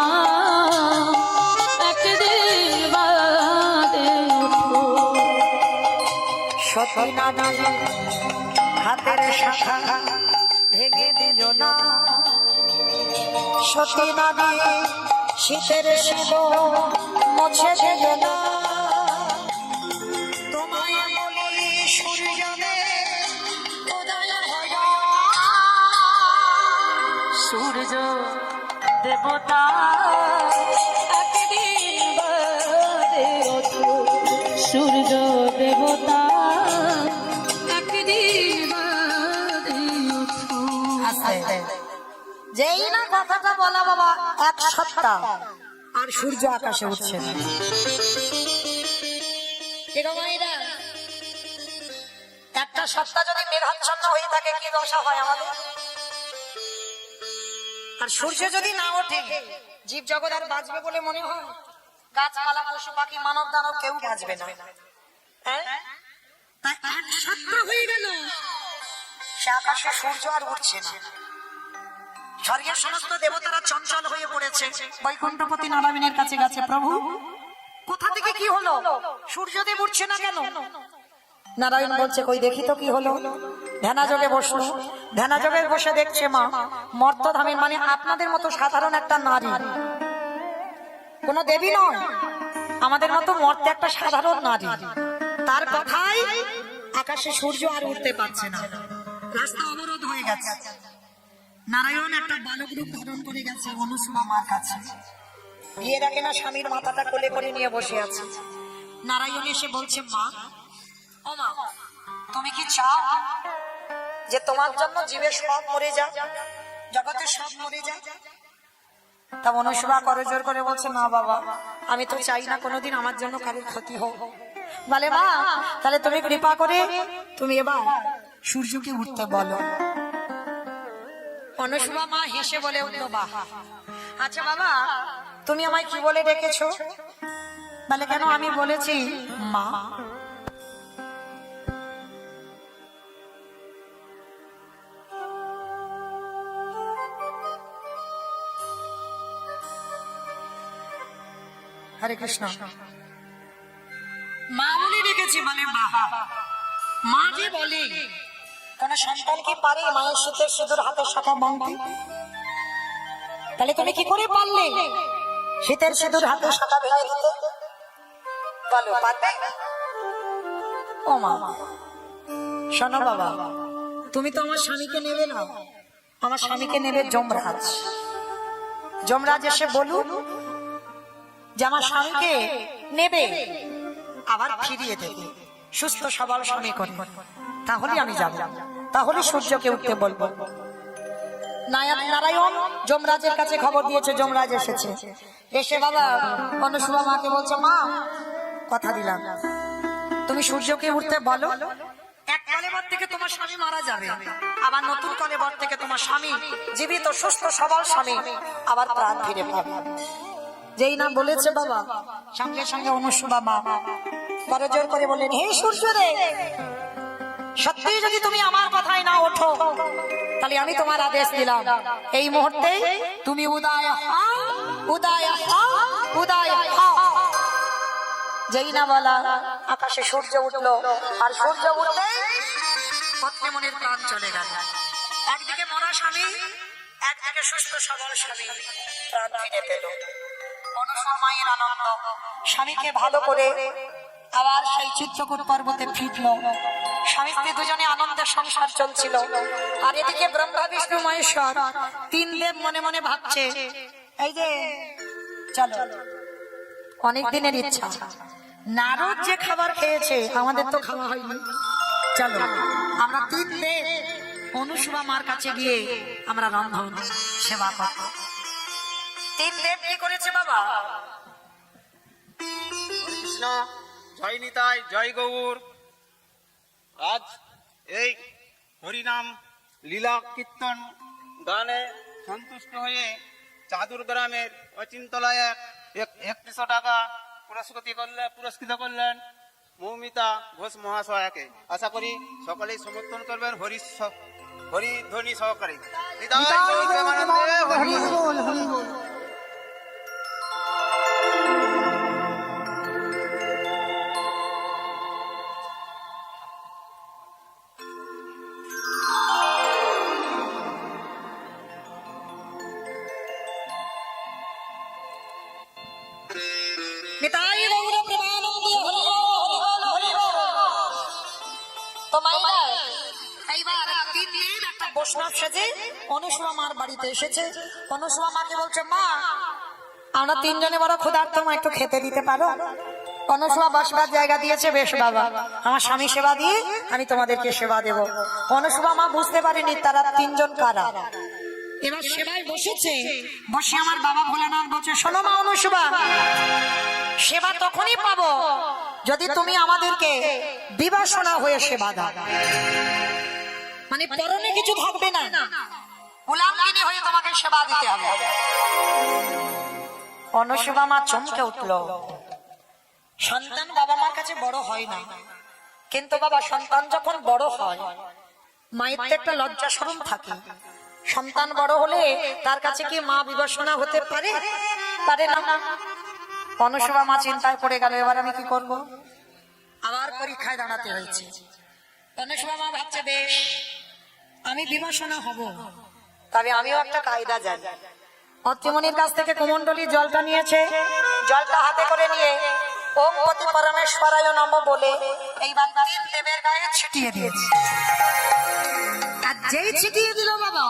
একদিন বাদে ওঠো। সতী নারী হাতের শাখা ভেঙে দিল না, সতী নারী শীতের শিল মুছে দিল না। তোমায় বলি সূর্যদেব উদয় হয়। সূর্য দেবতা একদিন বাদে ওঠো। সূর্য দেবতা একদিন বাদে ওঠো। যেই না কথাটা বলা বাবা, 1 সপ্তাহ আর সূর্য আকাশে উঠছে না। একটা সপ্তাহ যদি মেঘাচ্ছন্ন হয়ে থাকে, কি দশা হয় আমাদের? আর সূর্য যদি না ওঠে, জীব জগৎ আর বাঁচবে বলে মনে হয়? গাছপালা, পশু পাখি, মানব দানব কেউ বাঁচবে না। হ্যাঁ? তাই 1 সপ্তাহ হয়ে গেল, সে আকাশে সূর্য আর উঠছে না। স্বর্গের সমস্ত দেবতারা চঞ্চল হয়ে পড়েছে, বৈকুণ্ঠপতি নারায়ণের কাছে গেছে, প্রভু কোথা থেকে কি হলো? সূর্যদেব উঠছে না কেন? নারায়ণ বলছে, কই দেখি তো কি হলো। ধ্যানাযোগে বসলো, ধ্যানাযোগে বসে দেখছে মা, মর্তধামের মানে আপনাদের মতো সাধারণ একটা নারী, কোন দেবী নয়, আমাদের মতো মর্তে একটা সাধারণ নারী, তার কথাই আকাশে সূর্য আর উঠতে পারছে না, রাস্তা অবরোধ হয়ে গেছে। নারায়ণ একটা বালক রূপ ধারণ করে গেছে অনুসুয়া মার কাছে, গিয়ে দেখে না স্বামীর মাথাটা কোলে করে নিয়ে বসে আছে। নারায়ণ এসে বলছে, মা, ও মা, তুমি কি চাও যে তোমার জন্য জীবের সব মরে যা, জগতের সব মরে যা? তা অনুসুয়া করজোর করে বলছে, না বাবা, আমি তো চাই না কোনোদিন আমার জন্য কারোর ক্ষতি হোক। বলে, মা, তাহলে তুমি কৃপা করে তুমি এবার সূর্যকে উঠতে বলো। অনুসুয়া মা হেসে বলে উঠলো, বাহ, আচ্ছা বাবা, তুমি আমায় কি বলে ডেকেছো? বলে, কেন? আমি বলেছি মা। হরে কৃষ্ণ। মা বলে ডেকেছি। বলে, বাহ, মা যে বলে, কোন সন্তান কি পারে মায়ের শীতের সিঁদুর হাতের শাখা ভাঙতে? তাহলে তুমি কি করে পারলে শীতের সিঁদুর হাতের শাখা ভেঙে দিতে? বলো, পারবে? ও মা, শোনো বাবা, তুমি তো আমার স্বামীকে নেবে না, আমার স্বামীকে নেবে যমরাজ। যমরাজ এসে বলুন যে আমার স্বামীকে নেবে, আবার ফিরিয়ে দেবে, সুস্থ সবল স্বামী করে, তাহলে আমি যাব, তাহলে সূর্যকে উঠতে বলবো। নারায়ণ যমরাজের কাছে খবর দিয়েছে, যমরাজ এসেছে। এসে বাবা অনুসুয়া মাকে বলছে, মা, কথা দিলাম, তুমি সূর্যকে উঠতে বলো, এক কলেবর থেকে তোমার স্বামী মারা যাবে, আবার নতুন কলেবর থেকে তোমার স্বামী জীবিত সুস্থ সবল স্বামী আবার প্রাণ ফিরে পাবে। যেই না বলেছে বাবা, সঙ্গে সঙ্গে অনুসুয়া মা বড় জোর করে বললেন, হে সূর্য রে, সত্যি যদি তুমি আমার কথায় না ওঠো, তাহলে আমি তোমার আদেশ দিলাম, এই মুহূর্তে তুমি উদয় হও, উদয় হও, উদয় হও। যেই না বলা, আকাশে সূর্য উঠলো, আর সূর্য উঠলে পত্নীমণির প্রাণ চলে গেল। একদিকে মরা স্বামী, একদিকে সুস্থ সবল স্বামী প্রাণ ফিরে পেল। অনুসূয়া মায়ের আনন্দ, স্বামীকে ভালো করে আবার সেই চিত্রকূট পর্বতে ফিরল। স্বামী স্ত্রী দুজনে আনন্দের সংসার চলছিল। আর এদিকে ব্রহ্মা বিষ্ণু মহেশ্বর তিন দেব মনে মনে ভাবছে, এই যে চলো, অনেক দিনের ইচ্ছা, নারদ যে খাবার খেয়েছে আমাদের তো খাওয়া হয়নি, চলো আমরা তিন দেব অনুসূয়া মার কাছে গিয়ে আমরা রন্ধন সেবা করব। তিন দেব কি করেছে বাবা? কৃষ্ণ জয় নিতাই, জয় গৌর। আজ এই হরিনাম লীলা কীর্তন গানে সন্তুষ্ট হয়ে চাদুর গ্রামের অচিন্তলায় 100 টাকা পুরস্কৃত করলেন মৌমিতা ঘোষ মহাশয়াকে। আশা করি সকলেই সমর্থন করবেন হরিধ্বনি সহকারে। নিতাই গৌর প্রেমানন্দে হরি বল। নিতাই গৌর প্রেমানন্দে হরি বল, হরি বল। তো মাইরা এইবার তিন দিন একটা বৈষ্ণব সেজে অনুসূয়া মার বাড়িতে এসেছে। অনুসূয়া মাকে বলছে, মা আমরা তিনজনে বড় ক্ষুধার্ত, মা একটু খেতে দিতে পারো? অনুসূয়া বসবার জায়গা দিয়েছে, বেশ বাবা, আমার স্বামী সেবা দিয়ে আমি তোমাদেরকে সেবা দেব। অনুসূয়া মা বুঝতে পারেনি তারা তিনজন কারা। এবার সেবায় বসেছে, বসে আমার বাবা ভোলানাথ বলছে, শোনো মা অনুসূয়া, সেবা তখনই পাবো যদি তুমি আমাদেরকে বিবাসনা হয়ে সেবা দাও, মানে পরনে কিছু থাকবে না, গোলামগিনী হয়ে তোমাকে সেবা দিতে হবে। অনুসূয়া মা চমকে উঠলো। সন্তান বাবা মার কাছে বড় হয় না, কিন্তু বাবা সন্তান যখন বড় হয় মায়ের তো একটা লজ্জা শরম থাকে। সন্তান বড় হলে তার কাছে কি মা বিবাসনা হতে পারে? পারে না। অনুসূয়া মা চিন্তায় পড়ে গেল, এবার আমি কি করব? আবার পরীক্ষায় দাঁড়াতে হয়েছে। অনুসূয়া মা ভাবছে, বেশ আমি বিবাসনা হব, তবে আমিও একটা কায়দা জানি। অত্রিমণির কাছ থেকে কুমণ্ডলী জলটা নিয়েছে, জলটা হাতে করে নিয়ে ওম পতি পরমেশ্বরায় নমঃ বলে এইবার তিন দেবের গায়ে ছিটিয়ে দিয়েছে। আর যেই ছিটিয়ে দিল বাবা,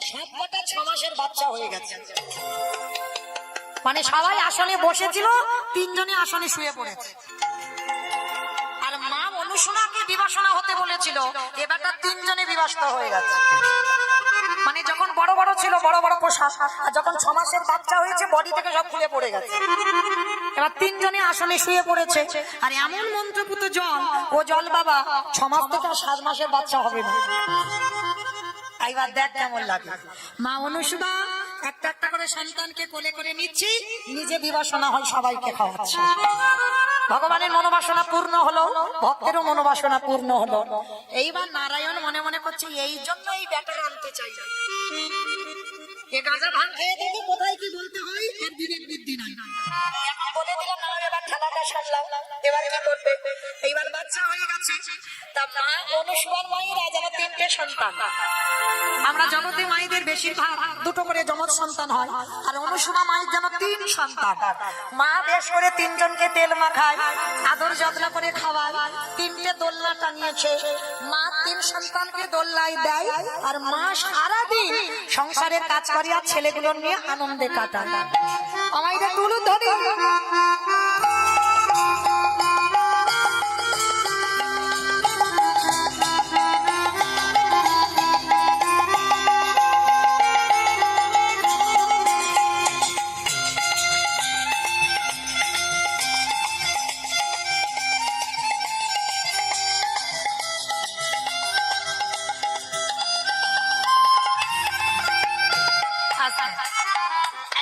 সবকটা 6 মাসের বাচ্চা হয়ে গেছে। মানে সবাই আসনে বসেছিল, তিনজনে আসনে শুয়ে পড়েছে। আর মা অনুসূয়াকে বিবাসনা হতে বলেছিল, এবারটা তিনজনে বিবাসিত হয়ে গেছে। মানে যখন বড় বড় ছিল বড় বড় পোশাক, আর যখন 6 মাসের বাচ্চা হয়েছে বডি থেকে সব খুলে পড়ে গেছে। এবার তিনজনে আসনে শুয়ে পড়েছে। আর এমন মন্ত্রপুত জল, ও জল বাবা 6 মাস থেকে 7 মাসের বাচ্চা হবে না। এইবার দেখ কেমন লাগে। মা অনুসূয়া একটা একটা করে সন্তানকে কোলে করে নিচ্ছি, নিজে বিবাসনা হয় সবাইকে খাওয়াচ্ছে। ভগবানের মনোবাসনা পূর্ণ হলো, ভক্তেরও মনোবাসনা পূর্ণ হলো। এইবার নারায়ণ মনে মনে করছে, এই জন্য এই ব্যাটার আনতে চাই না। এ গাঁজা ভাঙ খেয়ে দেখে কোথায় কি বলতে হয় এর বিবেক বুদ্ধি নাই। এখন বলে দিলাম না, এবার খেলাটা সারলাম, এবার কি করবে? এইবার বাচ্চা হয়ে গেছে। তা মা অনুসূয়ার মায়ের যেন 3টে সন্তান। আমরা জগতে মায়েদের বেশিরভাগ 2টো করে যমজ সন্তান হয়, আর অনুসূয়া মায়ের যেন 3 সন্তান। মা বেশ করে 3 জনকে তেল মাখায়, আদর যত্ন করে খাওয়ায়, 3টে দোলনা টানিয়েছে। মা 3 সন্তানকে দোলনায় দেয়, আর মা সারাদিন সংসারের কাজ করে আর ছেলেগুলোর নিয়ে আনন্দে কাটায়। আমার এটা তুলু ধরি।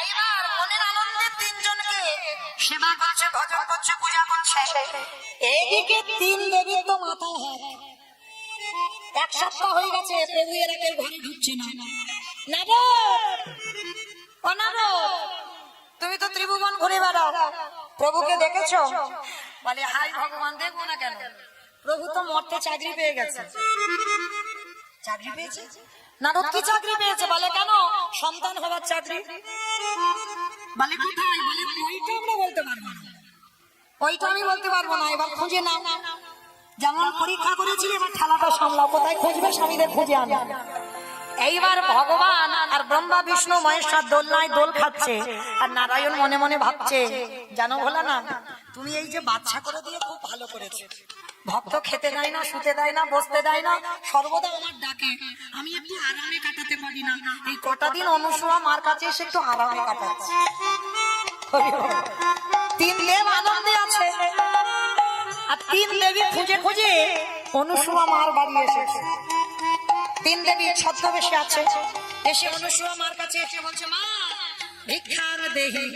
এইবার মনের আনন্দে 3 জনকে সেবা এদিকে তিন দেবী তো মাথায় হাত। এক সপ্তাহ হয়ে গেছে প্রভু এরা কেউ ঘরে ঢুকছে না। নারদ, ও নারদ, তুমি তো ত্রিভুবন ঘুরে বেড়াও, প্রভুকে দেখেছো? বলে হাই ভগবান, দেখবো না কেন, প্রভু তো মরতে চাকরি পেয়ে গেছে। চাকরি পেয়েছে? নারদ কি চাকরি পেয়েছে? বলে কেন, সন্তান হওয়ার চাকরি। বলে কোথায়? বলে ওইটা আমরা বলতে পারবো না, ওইটা আমি বলতে পারবো না, এবার খুঁজে নাও। যেমন পরীক্ষা করেছিলে এবার ঠেলাটা সামলাও, কোথায় খুঁজবে স্বামীদের খুঁজে আনো। এইবার ভগবান আর ব্রহ্মা বিষ্ণু মহেশ্বর দোলনায় দোল খাচ্ছে, আর নারায়ণ মনে মনে ভাবছে, জানো ভোলা না, তুমি এই যে বাচ্চা করে দিয়ে খুব ভালো করেছো। ভক্ত খেতে দেয় না, শুতে দেয় না, বসতে দেয় না, সর্বদা আমার ডাকে, আমি একটু আরামে কাটাতে পারি না। এই কটা দিন অনুসূয়া মার কাছে এসে একটু আরামে কাটাচ্ছে। তিন দেব আনন্দে আছে, আর তিন দেবী খুঁজে খুঁজে অনুসূয়া মার বাড়ি এসেছে। তিন দেবী ছদ্মবেশে আছে, এসে অনুসূয়া মার কাছে এসে বলছে, মা ভিক্ষার দেহি।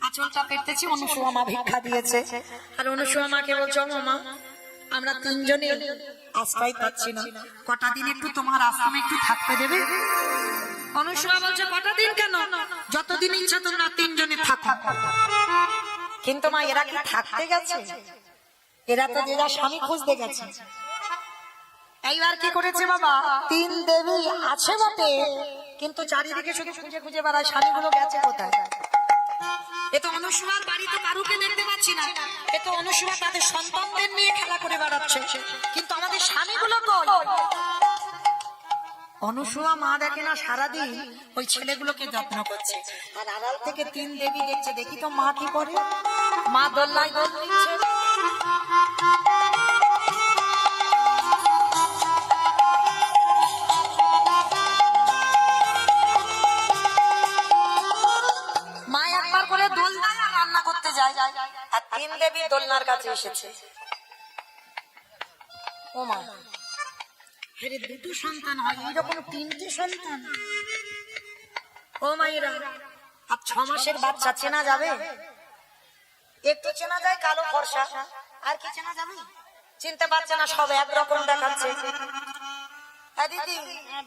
আঁচলটা পেতেছি, অনুসূয়া মা ভিক্ষা দিয়েছে। আর অনুসূয়া মাকে বলছো, মা আমরা তিনজনে আশ্রয় পাচ্ছি না, কটা দিন একটু তোমার আশ্রমে একটু থাকতে দেবে? অনুসূয়া বলছে, কটা দিন কেন, যতদিন ইচ্ছা তোমরা তিনজনে থাকো। কিন্তু মা এরা কি থাকতে গেছে? এরা তো যে যার স্বামী খুঁজতে গেছে। এইবার কি করেছে বাবা, তিন দেবী আছে বটে, কিন্তু চারিদিকে শুধু খুঁজে খুঁজে বেড়ায়, স্বামীগুলো গেছে কোথায়? এ তো অনুসূয়ার বাড়িতে কারুকে দেখতে পাচ্ছি না, এ তো অনুসূয়া তাদের সন্তানদের নিয়ে খেলা করে বেড়াচ্ছে, কিন্তু আমাদের স্বামীগুলো কই? অনুসূয়া মা দেখে না সারাদিন ওই ছেলেগুলোকে যত্ন করছে, আর আড়াল থেকে তিন দেবী দেখছে, দেখি তো মা কি করে। মা দোলনায় দোল দিচ্ছে, মা একবার করে দোল দেয় আর রান্না করতে যায়, আর তিন দেবী দোলনার কাছে এসেছে। ও মা, আরে দুটো সন্তান হয়, এইরকম তিনটে সন্তান। ও মায়েরা, আর 6 মাসের বাচ্চা চেনা যাবে? একটু চেনা যায়, কালো ফর্সা, আর কি চেনা যাবে? চিনতে পারছে না, সব একরকম দেখাচ্ছে। দিদি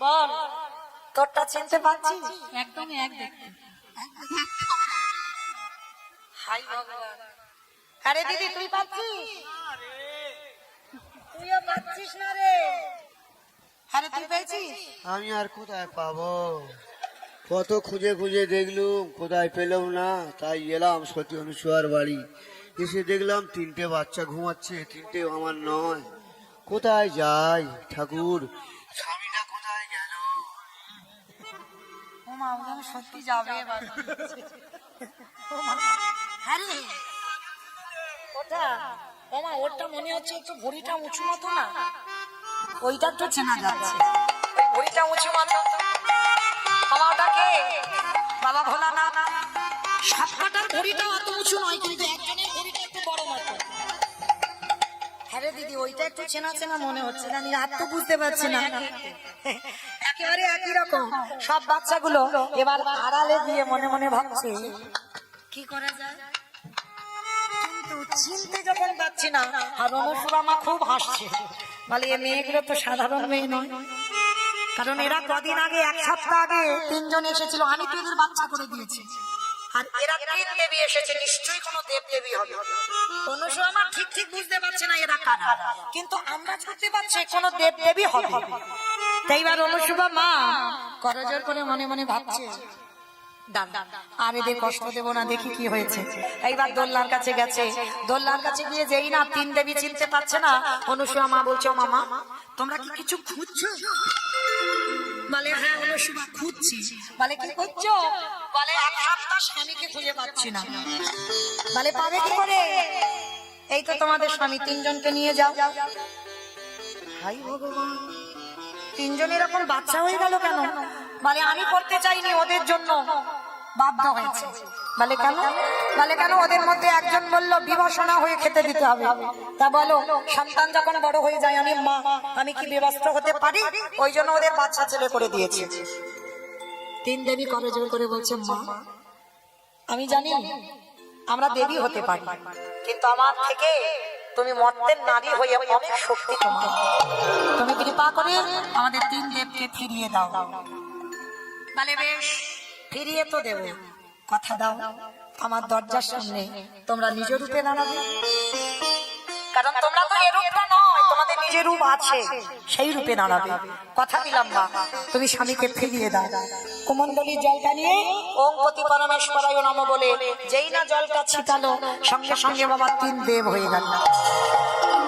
বল, তোরটা চিনতে পারছিস? একদম এক দেখতে। হাই ভগবান, আরে দিদি তুই পাচ্ছিস? তুইও পাচ্ছিস না রে? আরে তুই পেয়েছিস? আমি আর কোথায় পাবো, কত খুঁজে খুঁজে দেখলুম, কোথায় পেলাম না, তাই এলাম সতী অনুসূয়ার বাড়ি। এসে দেখলাম তিনটে বাচ্চা ঘুমাচ্ছে, তিনটে আমার নয়। কোথায় যাই ঠাকুর, স্বামীটা কোথায় গেল? ও মা, ও যেন সত্যি যাবে এবার। ও মা, আরে ওটা, ও মা ওরটা মনে হচ্ছে একটু ভুঁড়িটা উঁচু মতো না, ওইটা তো চেনা যাচ্ছে, ওই ভুঁড়িটা উঁচু মতো। বাবা ওটাকে, বাবা ভোলা না, সবকটার ভুঁড়িটা অত উঁচু নয়, কিন্তু একজনের ভুঁড়িটা একটু বড় মতো। হ্যাঁ রে দিদি, ওইটা একটু চেনা চেনা মনে হচ্ছে, জানি আর তো বুঝতে পারছি না। একেবারে একই রকম সব বাচ্চাগুলো। এবার আড়ালে দিয়ে মনে মনে ভাবছে কি করা যায়, কিন্তু চিনতে যখন পাচ্ছি না। আর অনুসূয়া মা খুব হাসছে, বলে এ মেয়েগুলো তো সাধারণ মেয়ে নয়, কারণ এরা কদিন আগে, এক সপ্তাহ আগে তিনজন এসেছিল, আমি তো এদের বাচ্চা করে দিয়েছি, আর এরা তিন দেবী এসেছে, নিশ্চয়ই কোনো দেব দেবী হবে। অনুসূয়া মা ঠিক ঠিক বুঝতে পারছে না এরা কারা, কিন্তু আমরা বুঝতে পারছি কোনো দেব দেবী হবে। তাই এবার অনুসূয়া মা করজোর করে মনে মনে ভাবছে, আর এদের কষ্ট দেবো না, দেখি কি হয়েছে। এইবার দোলনার কাছে গেছে, দোলনার কাছে গিয়ে যেই না তিন দেবী চিনতে পারছে না, অনুসূয়া মা বলছে, মামা তোমরা কি কিছু খুঁজছো? বলে হ্যাঁ অনুসূয়া খুঁজছি। বলে কি খুঁজছো? বলে এক সপ্তাহ স্বামীকে খুঁজে পাচ্ছি না। বলে পাবে কি করে? এই তো তোমাদের স্বামী, তিনজনকে নিয়ে যাও। হাই ভগবান, তিনজন এরকম বাচ্চা হয়ে গেল কেন? বলে আমি করতে চাইনি, ওদের জন্য বাধ্য হয়েছে। বলে কেন? বলে কেন, ওদের মধ্যে একজন বলল বিবাসনা হয়ে খেতে দিতে হবে। তা বলো, সন্তান যখন বড় হয়ে যায়, আমি মা, আমি কি বিবস্ত্র হতে পারি? ওই জন্য ওদের বাচ্চা ছেলে করে দিয়েছে। তিন দেবী করজোড় করে বলছে, মা আমি জানি আমরা দেবী হতে পারি, কিন্তু আমার থেকে তুমি মর্তের নারী হয়ে অনেক শক্তি তোমার। তুমি কৃপা করে আমাদের তিন দেবকে ফিরিয়ে দাও। তাহলে বেশ, ফিরিয়ে তো দেব, কথা দাও আমার দরজার সামনে তোমরা নিজ রূপে দাঁড়াবে। কারণ তোমরা তো এ রূপটা নয়, তোমাদের নিজের রূপ আছে, সেই রূপে দাঁড়াবে। কথা দিলাম না, তুমি স্বামীকে ফিরিয়ে দাও। কুমণ্ডলীর জলটা নিয়ে ওম পতি পরমেশ্বরায় নমঃ বলে যেই না জলটা ছিটালো, সঙ্গে সঙ্গে বাবা তিন দেব হয়ে গেল,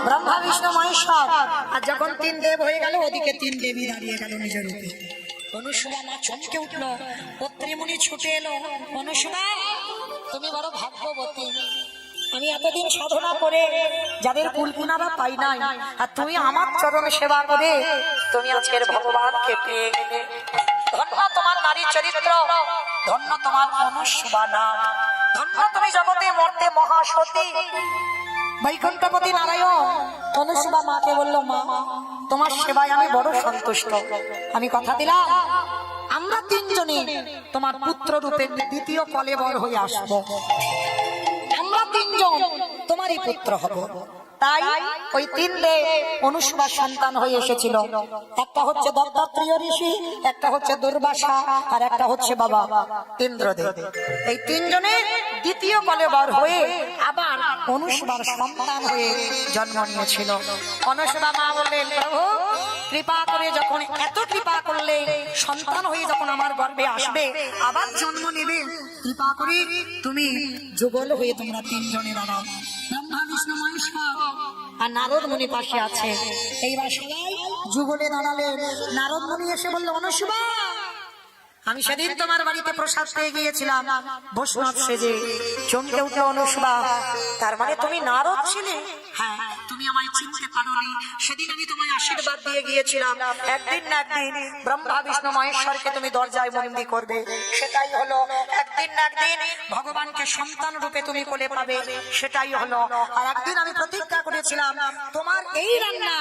ব্রহ্মা বিষ্ণু মহেশ্বর। আর যখন তিন দেব হয়ে গেল, ওদিকে তিন দেবী দাঁড়িয়ে গেল নিজের রূপে। অনুসুয়া মা চমকে উঠলো, পত্রীমুনি ছুটে এলো। অনুসুয়া, তুমি বড় ভাগ্যবতী, আমি এতদিন সাধনা করে যাদের কুলকিনারা পাই নাই, আর তুমি আমার চরণে সেবা করে তুমি আজকের ভগবানকে পেয়ে গেলে। ধন্য তোমার নারী চরিত্র, ধন্য তোমার অনুসুয়া নাম, ধন্য তুমি জগতে মর্তে মহাসতী বৈকুণ্ঠপতি নারায়ণ। অনুসুয়া মাকে বলল, মা তোমার সেবায় আমি বড় সন্তুষ্ট, আমি কথা দিলাম আমরা তিনজনে তোমার পুত্র রূপে দ্বিতীয় কলেবর হয়ে আসবো, আমরা তিনজন তোমারই পুত্র হব। তাই ওই তিন দেব অনুসুয়ার সন্তান হয়ে এসেছিল। একটা হচ্ছে দত্তাত্রেয় ঋষি, একটা হচ্ছে দুর্বাসা, আর একটা হচ্ছে বাবা ইন্দ্রদেব। এই তিনজনে দ্বিতীয় কলেবর হয়ে আবার অনুসুয়ার সন্তান হয়ে জন্ম নিয়েছিল। অনুসুয়া মা বললেন, প্রভু কৃপা করে যখন এত কৃপা করলে সন্তান হয়ে যখন আমার গর্ভে আসবে, আবার জন্ম নেবে, কৃপা করে তুমি যুগল হয়ে তোমরা তিনজনে দাঁড়াও। ব্রহ্মা বিষ্ণু মহেশ্বর আর নারদ মুনি পাশে আছে। এইবার সবাই যুগলে দাঁড়ালেন। নারদ মুনি এসে বলল, অনুসুয়া আমি সেদিন তোমার বাড়িতে প্রসাদ পেয়ে গিয়েছিলাম বৈষ্ণব সেজে। চমকে উঠল অনুসুয়া, তার মানে তুমি নারদ ছিলে? হ্যাঁ, তুমি আমায় চিনতে পারোনি, সেদিন আমি তোমায় আশীর্বাদ দিয়ে গিয়েছিলাম একদিন না একদিন ব্রহ্মা বিষ্ণু মহেশ্বরকে তুমি দরজায় বন্দী করবে। সেটাই হলো, একদিন না একদিন ভগবানকে সন্তান রূপে তুমি কোলে পাবে, সেটাই হলো। আর একদিন আমি প্রতিজ্ঞা করেছিলাম তোমার এই রান্না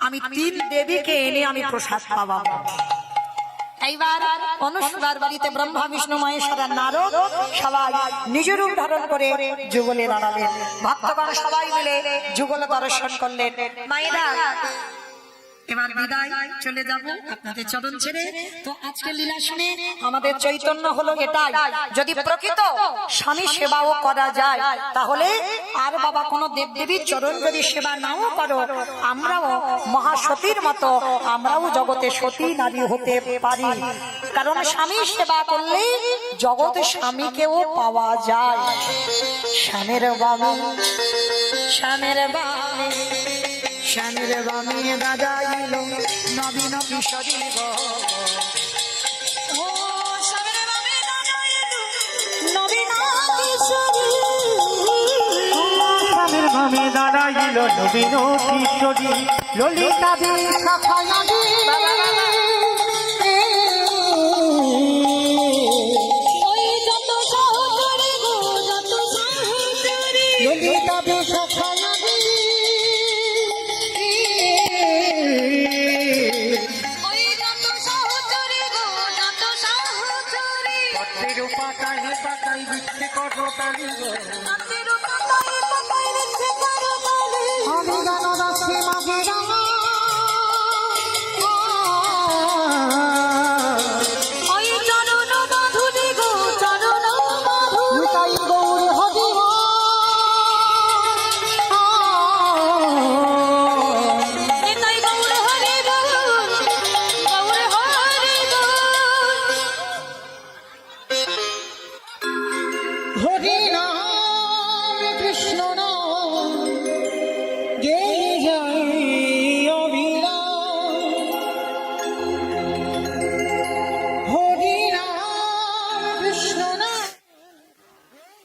আমি তিন দেবীকে এনে আমি প্রসাদ পাবো। এইবার অনুসুয়ার বাড়িতে ব্রহ্মা বিষ্ণু মহেশ্বর আর নারদ সবাই নিজ রূপ ধারণ করে যুগলে দাঁড়ালেন। ভক্তগণ সবাই মিলে যুগল দর্শন করলেন। মায়েরা এবার বিদায়, চলে যাব আপনাদের চরণ ছেড়ে। তো আজকে লীলা শুনে আমাদের চৈতন্য হলো এটাই, যদি প্রকৃত স্বামী সেবাও করা যায়, তাহলে আর বাবা কোনো দেবদেবীর চরণ যদি সেবা নাও করো, আমরাও মহাসতীর মতো আমরাও জগতে সতী নারী হতে পারি। কারণ স্বামী সেবা করলে জগতে স্বামীকেও পাওয়া যায়। স্বামীর বামে, স্বামীর বামে, স্বামীর বামে দাদা এলো নবীন কিশোরী গো। ও স্বামীর বামে দাদা এলো নবীন কিশোরী, স্বামীর ভাবে দাঁড়াইল নবীন কিশোরী, ললিতা বিশাখায়াদি ওই যত সহচরী গো, যত সহচরী, ললিতা বিশাখায়াদি ওই যত সহচরী গো, যত সহচরী, পত্রের পাতায় পাতায় বৃষ্টি করতালি গো, হাতের পাতায়